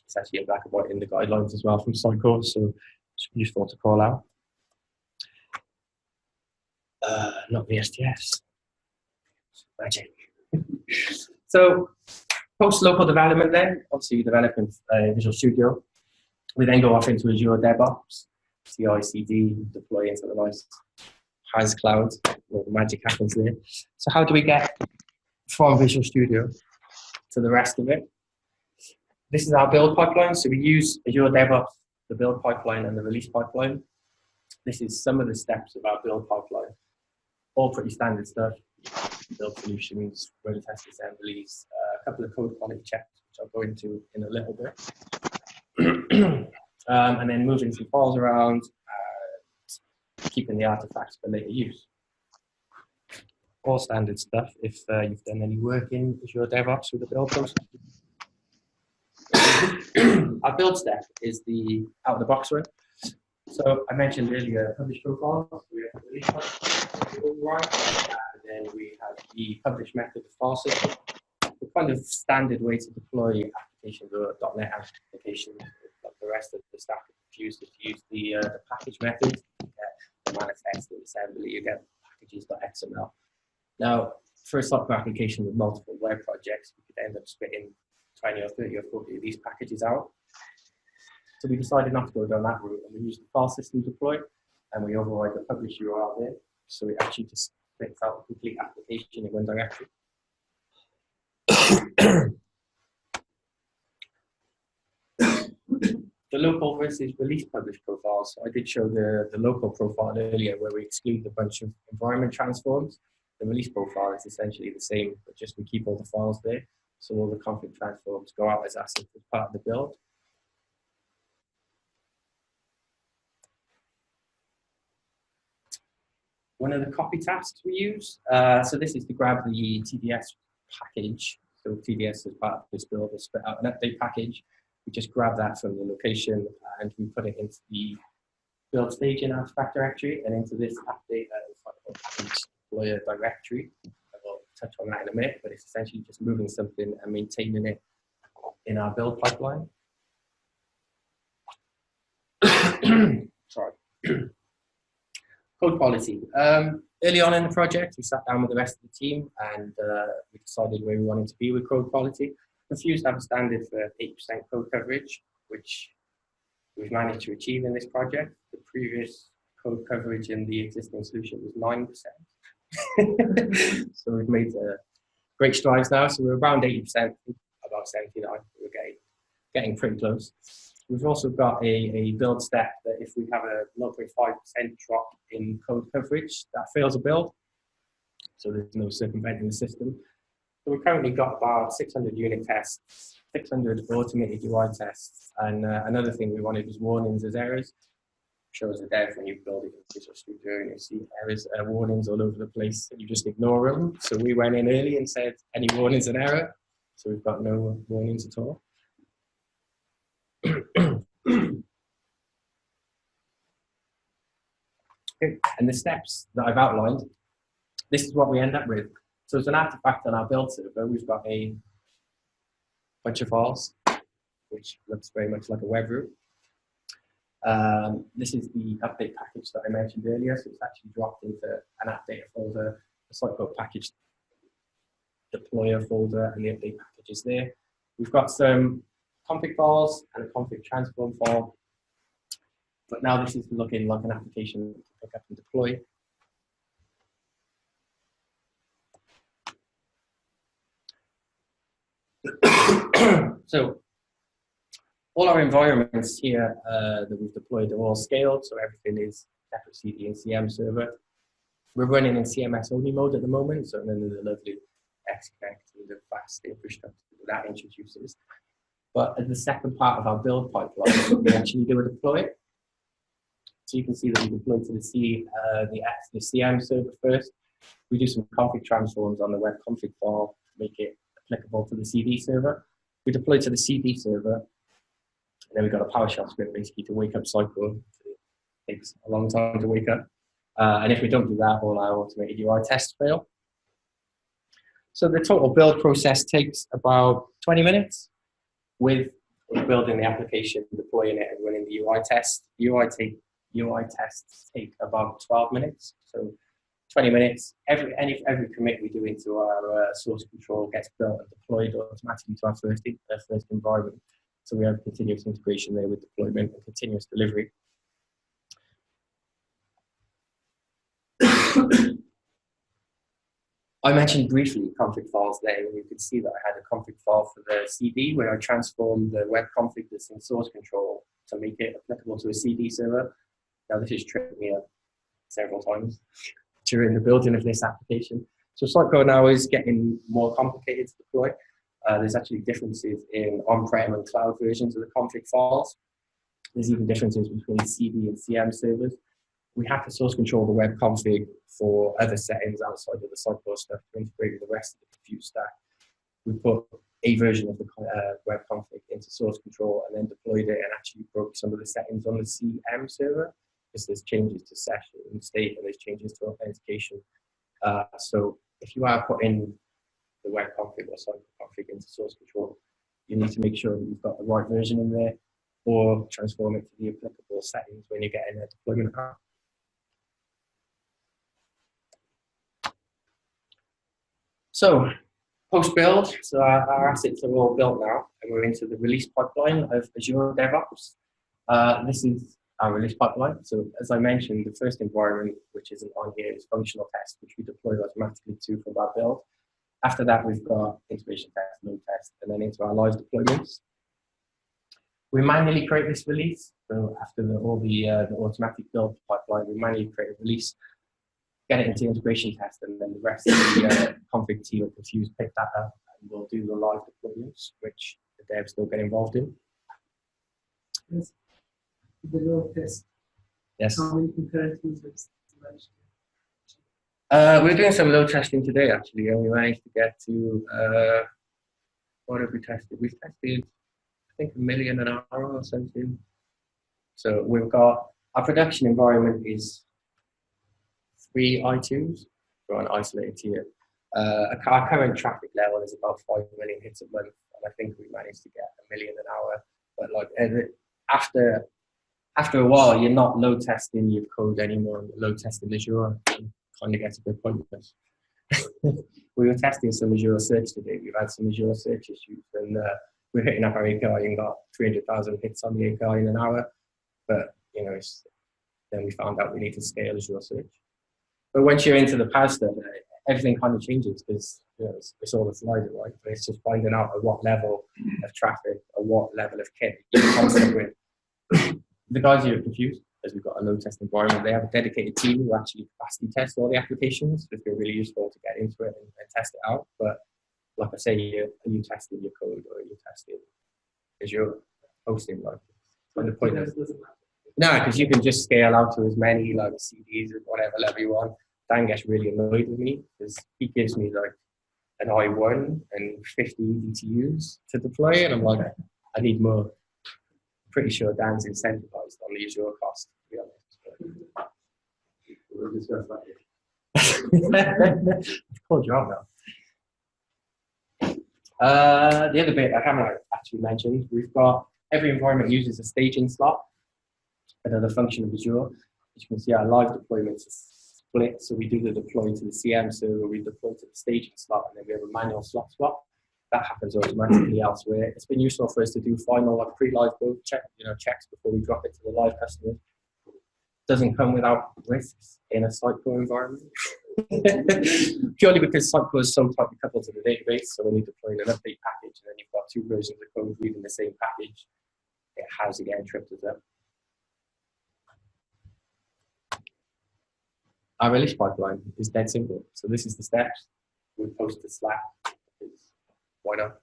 It's actually a black and white in the guidelines as well from Sitecore, so it's useful to call out. Not the STS. Magic. So post-local development then, obviously you develop in Visual Studio. We then go off into Azure DevOps, CI/CD, deploy into the nice HAS cloud, where the magic happens there. So how do we get from Visual Studio to the rest of it? This is our build pipeline. So we use Azure DevOps, the build pipeline and the release pipeline. This is some of the steps of our build pipeline. All pretty standard stuff. Build solutions, run test assemblies, a couple of code quality checks, which I'll go into in a little bit. And then moving some files around, keeping the artifacts for later use. All standard stuff if you've done any work in Azure DevOps with the build process. Our build step is the out-of-the-box one. So I mentioned earlier publish profile. We have the release file, and then we have the publish method of file system. The kind of standard way to deploy applications or .NET applications, like the rest of the stack, is to use the package method. You get the manifest and assembly. You get packages.xml. Now, for a software application with multiple web projects, we could end up spitting 20 or 30 or 40 of these packages out. So we decided not to go down that route, and we used the file system deploy, and we override the publish URL there. So it actually just spits out a complete application in one directory. The local versus release publish profiles. So I did show the local profile earlier where we exclude a bunch of environment transforms. The release profile is essentially the same, but just we keep all the files there. So all the config transforms go out as assets as part of the build. One of the copy tasks we use, so this is to grab the TDS package. So TDS as part of this build will spit out an update package. We just grab that from the location and we put it into the build stage in our Abstract directory and into this update package deployer directory. I'll touch on that in a minute, but it's essentially just moving something and maintaining it in our build pipeline. Sorry. Code quality. Early on in the project, we sat down with the rest of the team and we decided where we wanted to be with code quality. Fuse have a standard for 8% code coverage, which we've managed to achieve in this project. The previous code coverage in the existing solution was 9%. So we've made great strides now. So we're around 80%, about 79. We're getting pretty close. We've also got a build step that if we have a 0.5% drop in code coverage, that fails a build. So there's no circumventing the system. So we've currently got about 600 unit tests, 600 automated UI tests, and another thing we wanted was warnings as errors. shows the dev when you build it in Visual Studio, and you see errors, warnings all over the place, and you just ignore them. So we went in early and said, any warnings an error? So we've got no warnings at all. Okay. And the steps that I've outlined, this is what we end up with. So as an artifact on our build server, we've got a bunch of files, which looks very much like a web root. This is the update package that I mentioned earlier. So it's actually dropped into an update folder, a site called package deployer folder, and the update package is there. We've got some config files and a config transform file. But now this is looking like an application to pick up and deploy. So all our environments here that we've deployed are all scaled, so everything is separate CD and CM server. We're running in CMS only mode at the moment, so none of the lovely X-Connect and the fast infrastructure that introduces. But as the second part of our build pipeline, we actually do a deploy. So you can see that we deploy to the CM server first. We do some config transforms on the web config file to make it applicable to the CD server. We deploy to the CD server, and then we've got a PowerShell script basically to wake up Cycle. It takes a long time to wake up. And if we don't do that, all our automated UI tests fail. So the total build process takes about 20 minutes with building the application, deploying it, and running the UI test. UI tests take about 12 minutes. So 20 minutes, every commit we do into our source control gets built and deployed automatically to our first environment. So we have continuous integration there with deployment and continuous delivery. I mentioned briefly config files there, and you could see that I had a config file for the CD where I transformed the web config that's in source control to make it applicable to a CD server. Now this has tripped me up several times during the building of this application. So Cycle now is getting more complicated to deploy. There's actually differences in on-prem and cloud versions of the config files. There's even differences between CD and CM servers. We have to source control the web config for other settings outside of the Cycle stuff to integrate with the rest of the Compute stack. We put a version of the web config into source control and then deployed it and actually broke some of the settings on the CM server, because there's changes to session and state, and there's changes to authentication. So if you are putting the web config or Cycle config into source control, you need to make sure that you've got the right version in there, or transform it to the applicable settings when you're getting a deployment out. So post-build, so our assets are all built now, and we're into the release pipeline of Azure DevOps. This is our release pipeline. So as I mentioned, the first environment, which isn't on here, is functional test, which we deploy automatically to from our build. After that, we've got integration test, load test, and then into our live deployments. We manually create this release. So after all the automatic build pipeline, we manually create a release, get it into integration test, and then the rest of the config team at Confuse pick that up, and we'll do the live deployments, which the devs still get involved in. Yes. The load test. Yes. How many concurrent users? We're doing some load testing today, actually, and we managed to get to, what have we tested? We've tested, I think, 1 million an hour or something. So we've got, our production environment is 3 I2s for an isolated tier. Our current traffic level is about 5 million hits a month, and I think we managed to get 1 million an hour. But like after a while, you're not load testing your code anymore. You're load testing Azure. It kind of gets a bit pointless. We were testing some Azure search today. We've had some Azure search issues, and we're hitting up our API and got 300,000 hits on the API in an hour. But you know, then we found out we need to scale Azure search. But once you're into the PaaS stuff, everything kind of changes, because you know, it's all a slider, right? But it's just finding out at what level of traffic or what level of kit you're confident with. The guys here are confused, as we've got a load test environment. They have a dedicated team who actually capacity test all the applications. It's been really useful to get into it and test it out. But like I say, are you testing your code, or are you testing Azure hosting? Like, kind of pointless. No, because you can just scale out to as many like CDs or whatever level you want. Dan gets really annoyed with me because he gives me like an i1 and 50 ETUs to deploy, and I'm like, I need more. Pretty sure Dan's incentivized on the Azure cost, to be honest. We'll discuss that. It's called job now. The other bit I haven't actually mentioned, we've got every environment uses a staging slot, another function of Azure. As you can see, our live deployments are split, so we do the deploy to the CM server, we deploy to the staging slot, and then we have a manual slot swap. That happens automatically elsewhere. It's been useful for us to do final like pre-live build checks before we drop it to the live customers. Doesn't come without risks in a Sitecore environment. Purely because Sitecore is so tightly coupled to the database, so when you deploy an update package and then you've got two versions of code reading the same package, it has to get encrypted up. Our release pipeline is dead simple. So this is the steps. We post to Slack. Why not?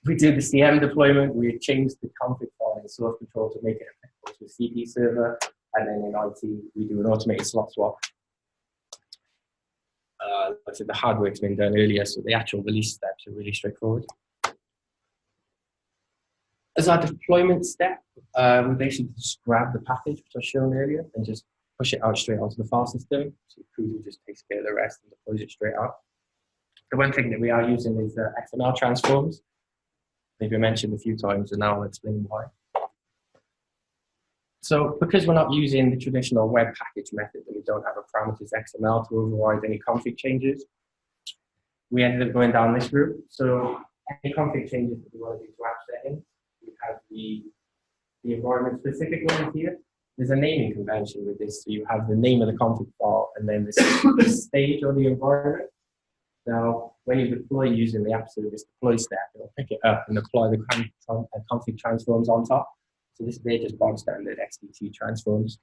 We do the CM deployment. We change the config file in source control to make it applicable to a CD server. And then in IT, we do an automated slot swap. Like I said, the hard work's been done earlier, so the actual release steps are really straightforward. As our deployment step, we basically just grab the package, which I've shown earlier, and just push it out straight onto the file system. So Cruiser just takes care of the rest and deploys it straight out. The one thing that we are using is XML transforms. Maybe I mentioned a few times, and now I'll explain why. So because we're not using the traditional web package method and we don't have a parameters XML to override any config changes, we ended up going down this route. So any config changes that we want to do to app settings, we have the environment specific one here. There's a naming convention with this, so you have the name of the config file and then the stage or the environment. Now, when you deploy using the app service deploy step, it'll pick it up and apply the config transforms on top. So they're just bog standard XDT transforms.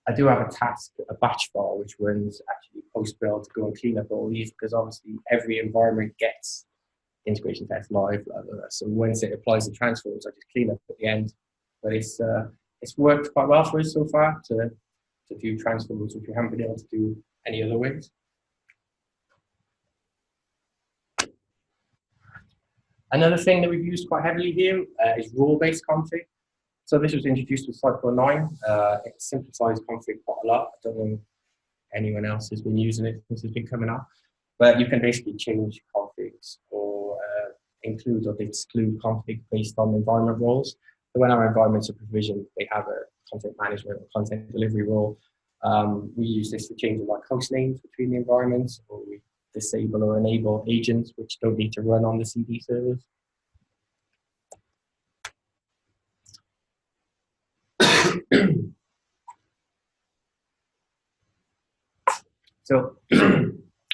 I do have a task, a batch file, which runs actually post-build to go and clean up all these, because obviously every environment gets integration test live. So once it applies the transforms, I just clean up at the end. But it's worked quite well for us so far to do transforms, which we haven't been able to do any other ways. Another thing that we've used quite heavily here is role-based config. So this was introduced with Sitecore 9. It simplifies config quite a lot. I don't know if anyone else has been using it since it's been coming out. But you can basically change configs or include or exclude config based on environment roles. So when our environments are provisioned, they have a content management or content delivery role. We use this for changing like host names between the environments, or we disable or enable agents which don't need to run on the CD servers. So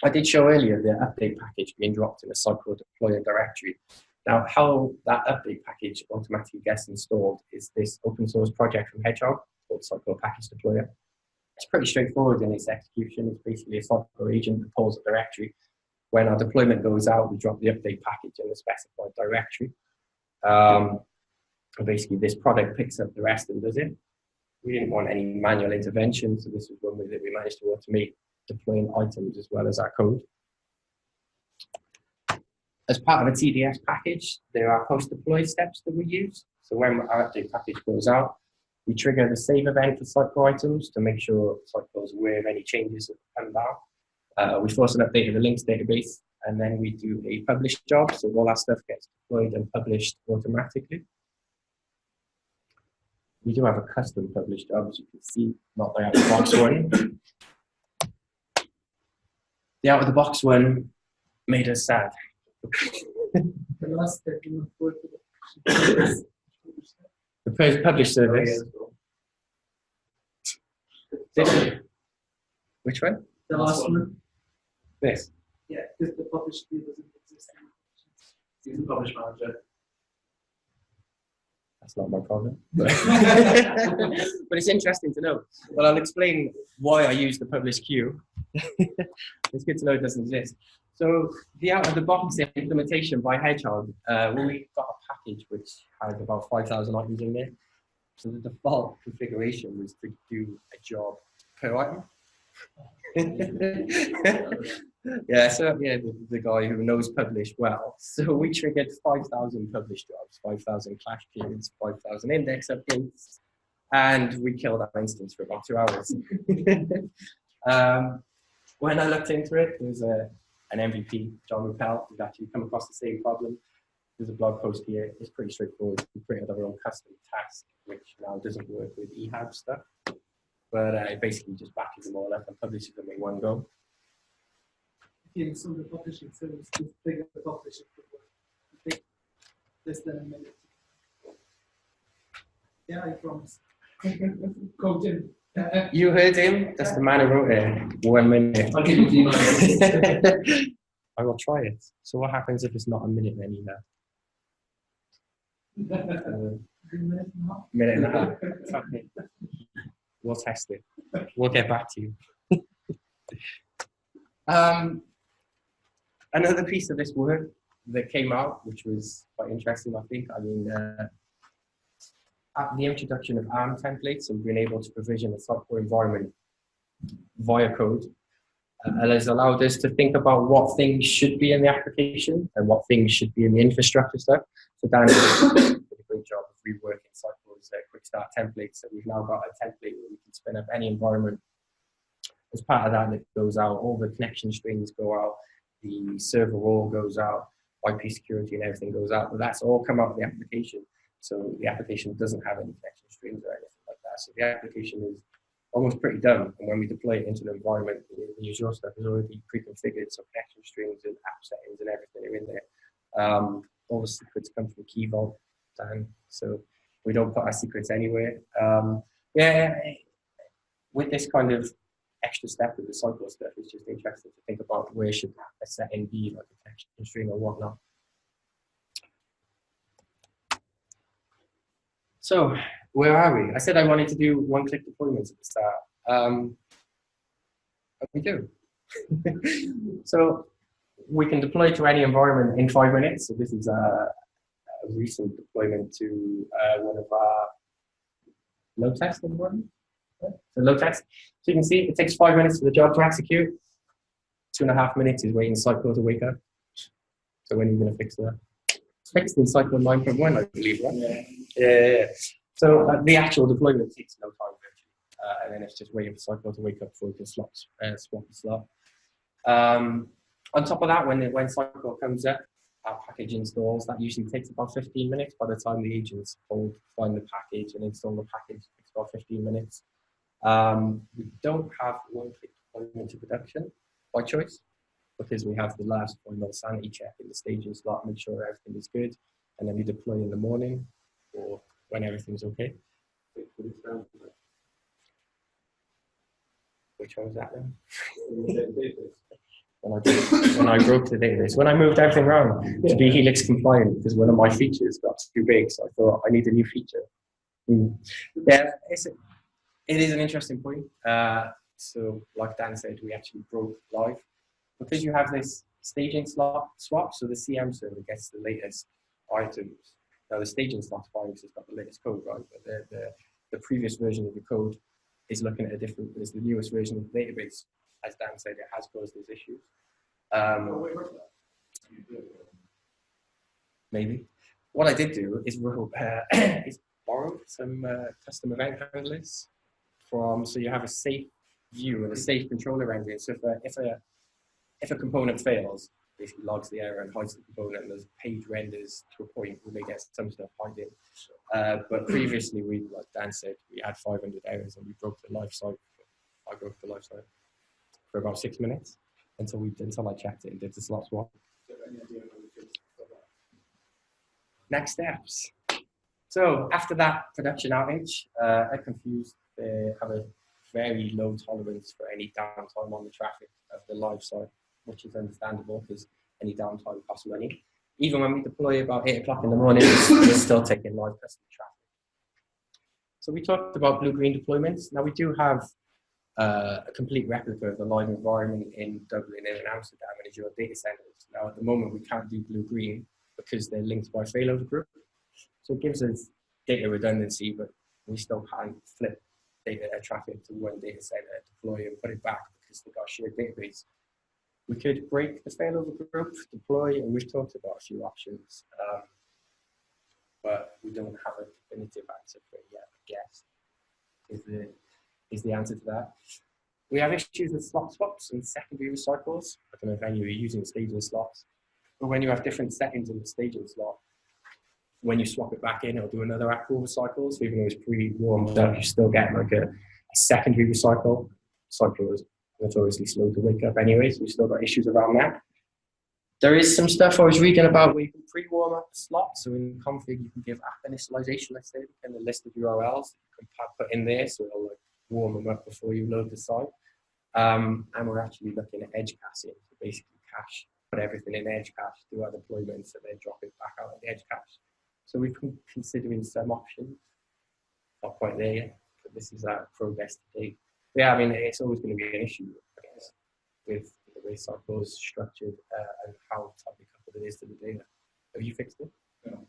I did show earlier the update package being dropped in a Sitecore deployer directory. Now, how that update package automatically gets installed is this open source project from Hedgehog called Sitecore Package Deployer. It's pretty straightforward in its execution. It's basically a Sitecore agent that pulls a directory. When our deployment goes out, we drop the update package in the specified directory. And basically, this product picks up the rest and does it. We didn't want any manual intervention, so this was one way that we managed to automate deploying items as well as our code. As part of a TDS package, there are post-deploy steps that we use. So when our update package goes out, we trigger the save event for Sitecore items to make sure Sitecore is aware of any changes that come down. We force an update of the links database, and then we do a publish job, so all our stuff gets deployed and published automatically. We do have a custom publish job, as you can see, not the out-of-the-box one. The out-of-the-box one made us sad. The last step in the work. The publish service. This, which one? The last one. This. Yeah, because the publish view doesn't exist anymore. Use the publish manager. That's not my problem. But it's interesting to know. Well, I'll explain why I use the publish queue. It's good to know it doesn't exist. So the out-of-the-box implementation by Hedgehog, we got a package which had about 5,000 items in there. So the default configuration was to do a job per item. Yeah, so yeah, the guy who knows publish well. So we triggered 5,000 published jobs, 5,000 clash periods, 5,000 index updates, and we killed our instance for about 2 hours. When I looked into it, there's an MVP, John Rappel, who's actually come across the same problem. There's a blog post here. It's pretty straightforward. We created our own custom task, which now doesn't work with EHAB stuff. But it basically just batches them all up and publishes them in one go. In some of the publishing service, it's bigger publishing for work. I think less than a minute. Yeah, I promise. Coach him. You heard him? That's the man who wrote it. 1 minute. I'll give you the I will try it. So what happens if it's not a minute then either? Minute and a half. Okay. We'll test it. We'll get back to you. Another piece of this work that came out, which was quite interesting, I think. I mean, at the introduction of ARM templates and being able to provision a software environment via code has allowed us to think about what things should be in the application and what things should be in the infrastructure stuff. So Dan did a great job of reworking Cycle's quick start templates. So we've now got a template where we can spin up any environment. As part of that, it goes out, all the connection strings go out, the server role goes out, IP security and everything goes out, but that's all come out of the application. So the application doesn't have any connection strings or anything like that. So the application is almost pretty done. And when we deploy it into the environment, the usual stuff is already pre-configured. So connection strings and app settings and everything are in there. All the secrets come from Key Vault, Dan. So we don't put our secrets anywhere. Yeah, with this kind of extra step with the cycle stuff, it's just interesting to think about where should a setting be, like a connection string or whatnot. So where are we? I said I wanted to do one-click deployments at the start. And we do. So we can deploy to any environment in 5 minutes. So this is a recent deployment to one of our load test environments. So load test. So you can see it takes 5 minutes for the job to execute. 2.5 minutes is waiting Cycle to wake up. So when are you going to fix that? It's fixed in Cycle 9.1, I believe, right? Yeah. So the actual deployment takes no time virtually, and then it's just waiting for Cycle to wake up before we can swap the slot. On top of that, when Cycle comes up, our package installs. That usually takes about 15 minutes. By the time the agents find the package and install the package, it takes about 15 minutes. We don't have one-click deployment to production by choice, because we have the last final sanity check in the staging slot, make sure everything is good, and then we deploy in the morning or when everything's okay. Which one was that then? when I broke the database, when I moved everything around to be Helix compliant, because one of my features got too big, so I thought I need a new feature. Yeah, it is an interesting point. So like Dan said, we actually broke live. Because you have this staging slot swap, so the CM server gets the latest items. Now the staging slot's fine because it's got the latest code, right? But the previous version of the code is looking at a different, is the newest version of the database. As Dan said, it has caused these issues. Maybe. What I did do is borrow some custom event handlers from, so you have a safe view and a safe controller engine. So if a component fails, basically logs the error and hides the component, and there's page renders to a point where they get some stuff hiding. But previously, like Dan said, we had 500 errors and we broke the life cycle. I broke the life cycle for about 6 minutes until I checked it and did the slot swap. Next steps. So after that production outage, I confused. They have a very low tolerance for any downtime on the traffic of the live site, which is understandable because any downtime costs money. Even when we deploy about 8 o'clock in the morning, we're still taking live customer traffic. So we talked about blue-green deployments. Now we do have a complete replica of the live environment in Dublin and in Amsterdam and Azure data centers. Now, at the moment, we can't do blue-green because they're linked by a failover group. So it gives us data redundancy, but we still can't flip data traffic to one data center, deploy and put it back because they've got a shared database. We could break the failover group, deploy, and we've talked about a few options, but we don't have a definitive answer for it yet, I guess, is the answer to that. We have issues with slot swaps and secondary recycles. I don't know if any of you are using staging slots, but when you have different settings in the staging slot, when you swap it back in, it'll do another actual recycle. So even though it's pre-warmed up, you still get like a secondary recycle. Cycle is notoriously slow to wake up anyway, so we've still got issues around that. There is some stuff I was reading about where you can pre-warm up the slot. So in config, you can give app initialization, let's say, and a list of URLs you can put in there, so it'll like warm them up before you load the site. And we're actually looking at edge caching, so basically cache, put everything in edge cache, do our deployments, and then drop it back out in edge cache. So we've been considering some options. Not quite there yet, but this is our progress to date. Yeah, I mean, it's always going to be an issue, I guess, with the way cycle is structured and how tightly coupled it is to the data. Have you fixed it? No.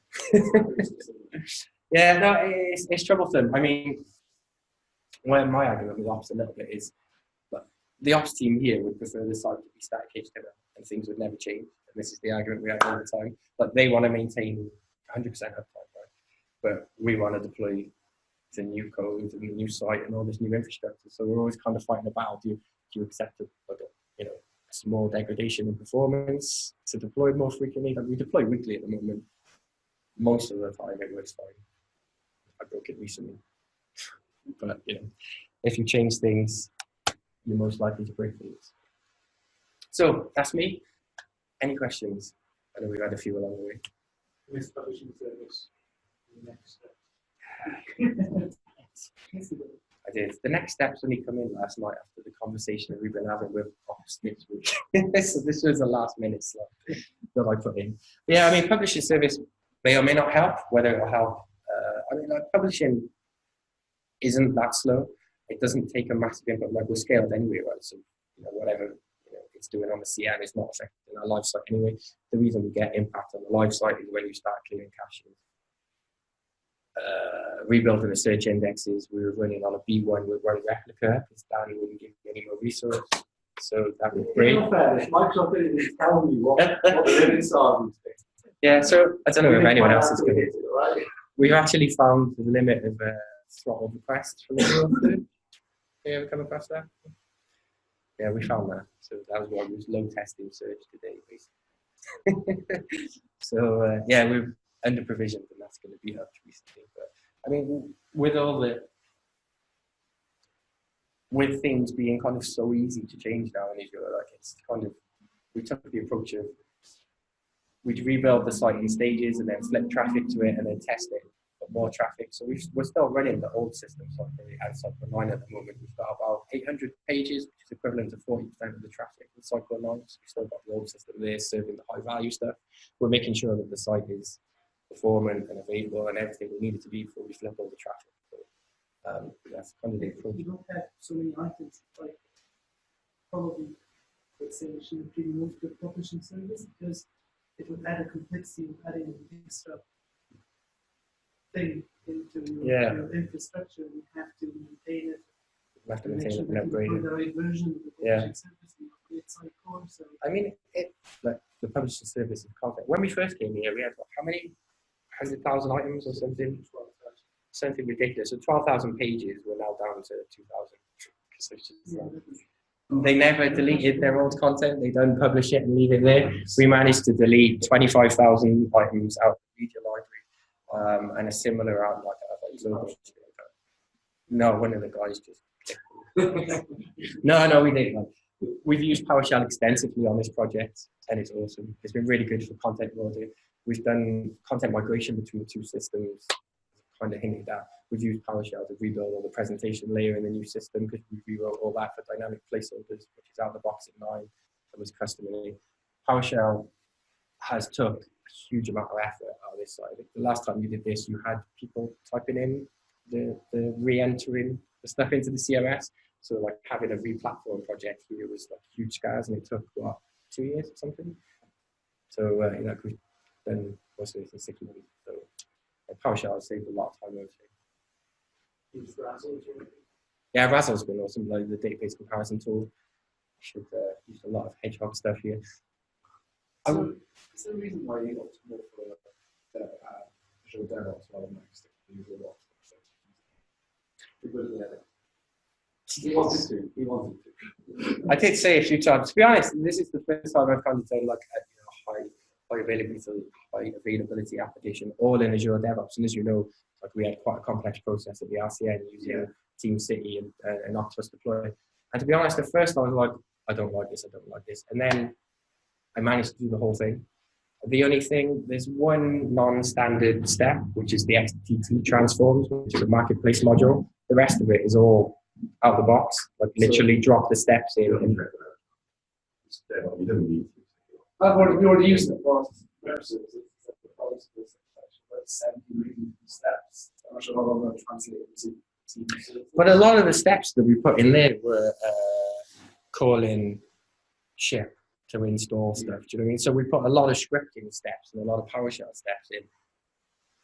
Yeah, no, it's troublesome. I mean, my argument with ops a little bit is that the ops team here would prefer the site to be static HTML and things would never change. And this is the argument we have all the time. But they want to maintain 100% uptime, right? But we want to deploy the new code and the new site and all this new infrastructure. So we're always kind of fighting about, do you accept a small degradation in performance to deploy more frequently? Like we deploy weekly at the moment. Most of the time it works fine. I broke it recently. But if you change things, you're most likely to break things. So that's me. Any questions? I know we've had a few along the way. With publishing service, the next step. I did. The next steps only come in last night after the conversation that we've been having with ops this week. So this was the last minute slot that I put in. Yeah, I mean, publishing service may or may not help. Whether it will help, I mean, like publishing isn't that slow. It doesn't take a massive input. Like we're scaled anyway, right? So whatever it's doing on the CM is not affecting our live site anyway. The reason we get impact on the live site is when you start clearing caches. Rebuilding the search indexes, we were running on a B1 with one replica because Dan wouldn't give me any more resource. So that was great. Microsoft didn't tell me what the limits are. Yeah, so I don't know if anyone else is going to. We've actually found the limit of throttle requests from the Have you ever come across that? Yeah, we found that. So that was what was low testing search today, basically. So yeah, we're under provisioned and that's going to be up recently. But I mean, with things being kind of so easy to change now in Azure, like it's kind of, we took the approach of we'd rebuild the site in stages and then flip traffic to it and then test it for more traffic. So we're still running the old system Cycle 8 and Cycle 9 at the moment. We've got about 800 pages, which is equivalent to 40% of the traffic in Cycle 9. So we've still got the old system there serving the high value stuff. We're making sure that the site is performant and available and everything we need it to be before we flip all the traffic. So that's kind of the approach. You don't have so many items, like probably, let's say, we should remove the publishing service because it would add a complexity of adding an extra thing into your infrastructure. You have to maintain it. You have to maintain it and upgrade it. The right version of the publishing service and create site core. So I mean, like the publishing service is content. When we first came here, we had how many 100,000 items or something? 12,000. Something ridiculous. So 12,000 pages. We're now down to 2,000. They never deleted their old content. They don't publish it and leave it there. We managed to delete 25,000 items out of the media library, and a similar amount No, one of the guys just. No, we didn't. We've used PowerShell extensively on this project, and it's awesome. It's been really good for content loading. We've done content migration between the two systems. Kind of hinted at. We've used PowerShell to rebuild all the presentation layer in the new system because we rewrote all that for dynamic placeholders, which is out of the box at 9. That was custom made. PowerShell has took a huge amount of effort out of this side. The last time you did this, you had people typing in the re-entering the stuff into the CMS. So like having a re-platform project here was like huge scars, and it took what, 2 years or something. So you know, we've done most of it in 6 months. So PowerShell saved a lot of time. I would say. Yeah, Razzle's been awesome. Like the database comparison tool. Should use a lot of Hedgehog stuff here. So, is there a reason why you opt more for Visual DevOps rather than Next? He wanted to. I did say a few times. To be honest, this is the first time I've kind of done like a high availability application all in Azure DevOps. And as you know, like we had quite a complex process at the RCN using TeamCity and Octopus Deploy. And to be honest, at first I was like, I don't like this. And then I managed to do the whole thing. The only thing, there's one non-standard step, which is the XTT transforms, which is a marketplace module. The rest of it is all out of the box, like literally drop the steps in. You don't need to. I've already used it for steps. I'm not sure how I'm going to translate it to. But a lot of the steps that we put in there were calling ship to install stuff. Do you know what I mean? So we put a lot of scripting steps and a lot of PowerShell steps in,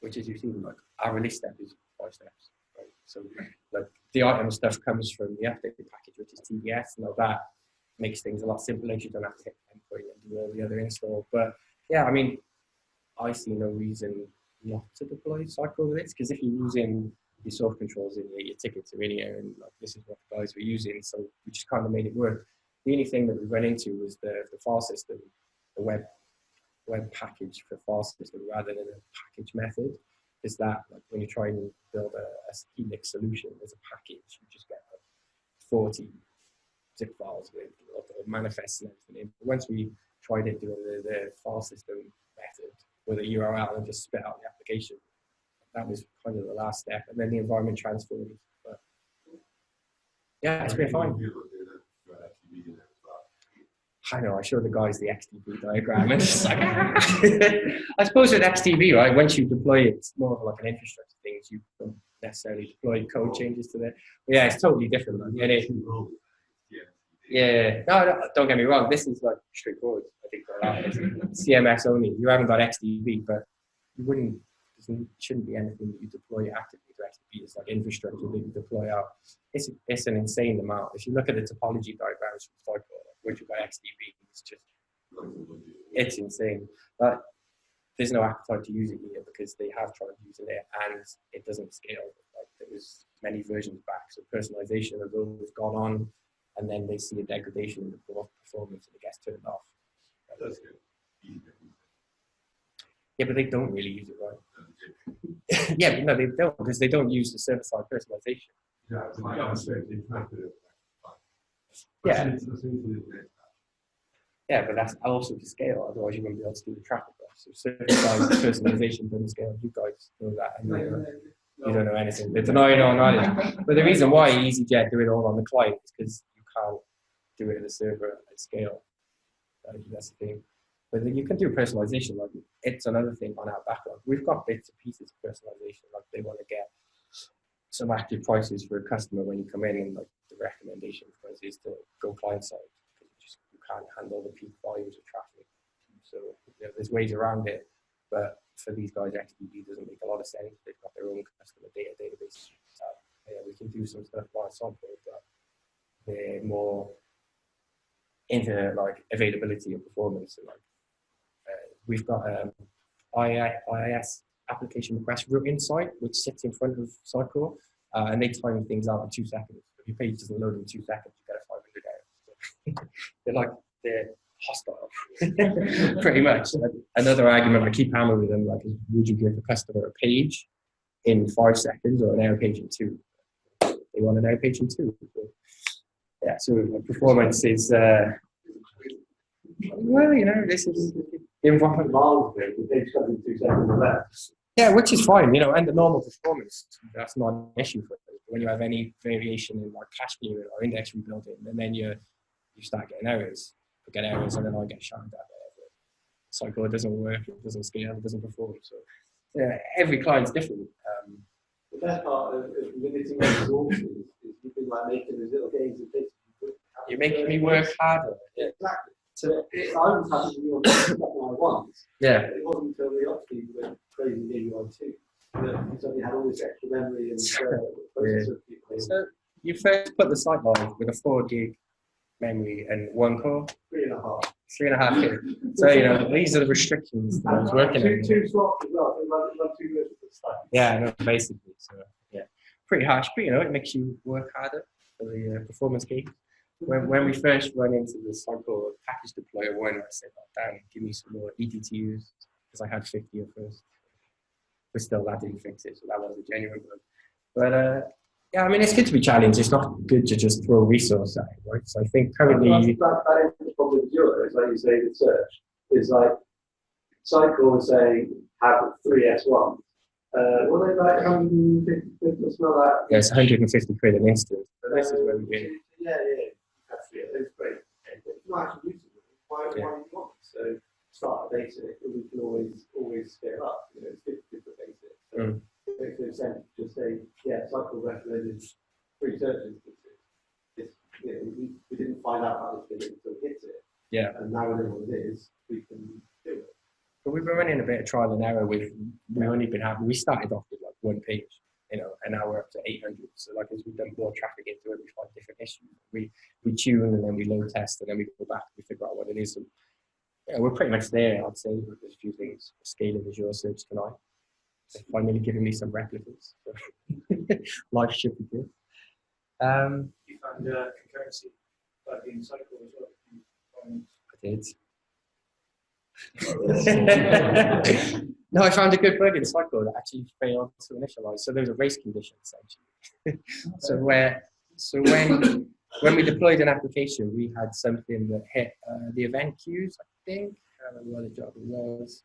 which, as you've seen, like our release step is 5 steps. Right? So like the item stuff comes from the update package, which is TDS, and all that makes things a lot simpler. You don't have to hit endpoint and do all the other install. But yeah, I mean, I see no reason not to deploy Cycle with this, because if you're using your source controls in your tickets are in here, and like this is what the guys were using, so we just kind of made it work. The only thing that we ran into was the file system, the web package for file system rather than a package method. Is that like when you try and build a Helix solution as a package, you just get like 40 zip files with manifests and everything in. But once we tried it doing the file system method with a URL and just spit out the application, that was kind of the last step. And then the environment transforms. But yeah, it's been fine. I know, I showed the guys the XDB diagram. And it's like, I suppose with XDB, right, once you deploy it, it's more of like an infrastructure thing. So you don't necessarily deploy code changes to it. But yeah, it's totally different. Yeah, no, don't get me wrong. This is like straightforward, I think, for a lot. It's CMS only. You haven't got XDB, but you shouldn't be anything that you deploy actively to XDB. It's like infrastructure that you deploy out. It's an insane amount. If you look at the topology diagrams from Cycle, which you've got XDB, it's insane. But there's no appetite to use it here because they have tried using it and it doesn't scale. Like there was many versions back, so personalization of those gone on, and then they see a degradation in the performance and it gets turned off. That's good. Yeah, but they don't really use it right. Yeah, but no, they don't, because they don't use the server-side personalization. Yeah. Yeah, but that's also to scale, otherwise you wouldn't be able to do the traffic graph. So server-side personalization doesn't scale. You guys know that. And you don't know anything. It's annoying knowledge. But the reason why EasyJet do it all on the client is because you can't do it in the server at scale. That's the thing. But then you can do personalization. Like it's another thing on our backlog. We've got bits and pieces of personalization. Like they want to get some active prices for a customer when you come in, and like the recommendation for us is to go client side because you can't handle the peak volumes of traffic. So there's ways around it. But for these guys, XDB doesn't make a lot of sense. They've got their own customer database. So yeah, we can do some stuff by software, but they're more into like availability and performance. And like we've got IIS application request routing site, which sits in front of Cycle, and they time things out in 2 seconds. If your page doesn't load in 2 seconds, you get a 500 error. They're hostile, pretty much. Another argument I keep hammering with them, like, is would you give a customer a page in 5 seconds or an error page in 2? They want an error page in 2. So, yeah, so performance is, well, you know, this is environment. Yeah, which is fine, you know, and the normal performance, that's not an issue for them. When you have any variation in like cache clearing or index rebuilding, and then you start getting errors, and then I get shouted at. Cycle, it doesn't work, it doesn't scale, it doesn't perform. So yeah, every client's different. best part of limiting my resources is you've been like making these little games of bits. You're making me work harder. Yeah. Exactly. So I was happy to be on stuff I want. Yeah. It wasn't until the Oxford went crazy nearly on two that you suddenly had all this extra memory and process of people. So you first put the site live with a 4 gig memory and 1 core. 3.5. 3.5 gig. So you know these are the restrictions that I was working on. Two slots as well. So run 2 versions of stuff. Yeah, no, basically. So yeah, pretty harsh, but you know it makes you work harder for the performance games. When we first run into the cycle package deployer one, I said, oh, damn, give me some more EDTUs because I had 50 at first. But still, that didn't fix it, so that was a genuine bug. But yeah, I mean, it's good to be challenged. It's not good to just throw resource at it, right? So I think currently... That is the problem with Euro, is like you say with search, is like cycle is saying have 3 S1s. Well, they like 150 or something like that. Yeah, it's 150 quid an instant. So this is where we do. Yeah. That's great. It's not actually useful. Why do you want it? So start at basic, and we can always scale up. You know, it's different basic. So it makes no sense to just say, yeah, cycle recommended 3 search instances. You know, we didn't find out about this thing until it hits it. Yeah. And now we know what it is, we can do it. But we've been running a bit of trial and error with, we started off with like 1 page, you know, and now we're up to 800. So like as we've done more traffic into it, we find different issues. We tune and then we load test and then we go back and we figure out what it is. And yeah, we're pretty much there, I'd say. There's a few things. Scaling Azure Search tonight. They're finally giving me some replicas. So life should be good. You found concurrency plug in cycle as well. I did. No, I found a good bug in cycle that actually failed to initialize. So there was a race condition essentially. When we deployed an application, we had something that hit the event queues, I think. I don't remember what the job it was.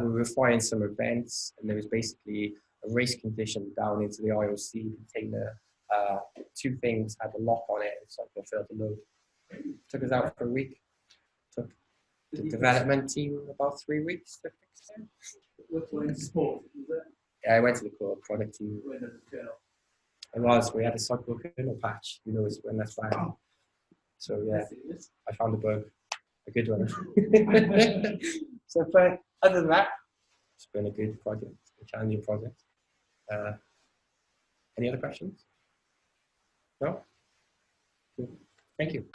We were firing some events, and there was basically a race condition down into the IOC container. 2 things had a lock on it, and cycle failed to load. Took us out for a week. Took the development team about 3 weeks to fix it. What line support is that? Yeah, I went to the core product team. When does it go? It was. We had a cycle kernel patch. You know, it's when that's bad. So yeah, I found a bug, a good one. So, but other than that, it's been a good project, a challenging project. Any other questions? No? Good. Thank you.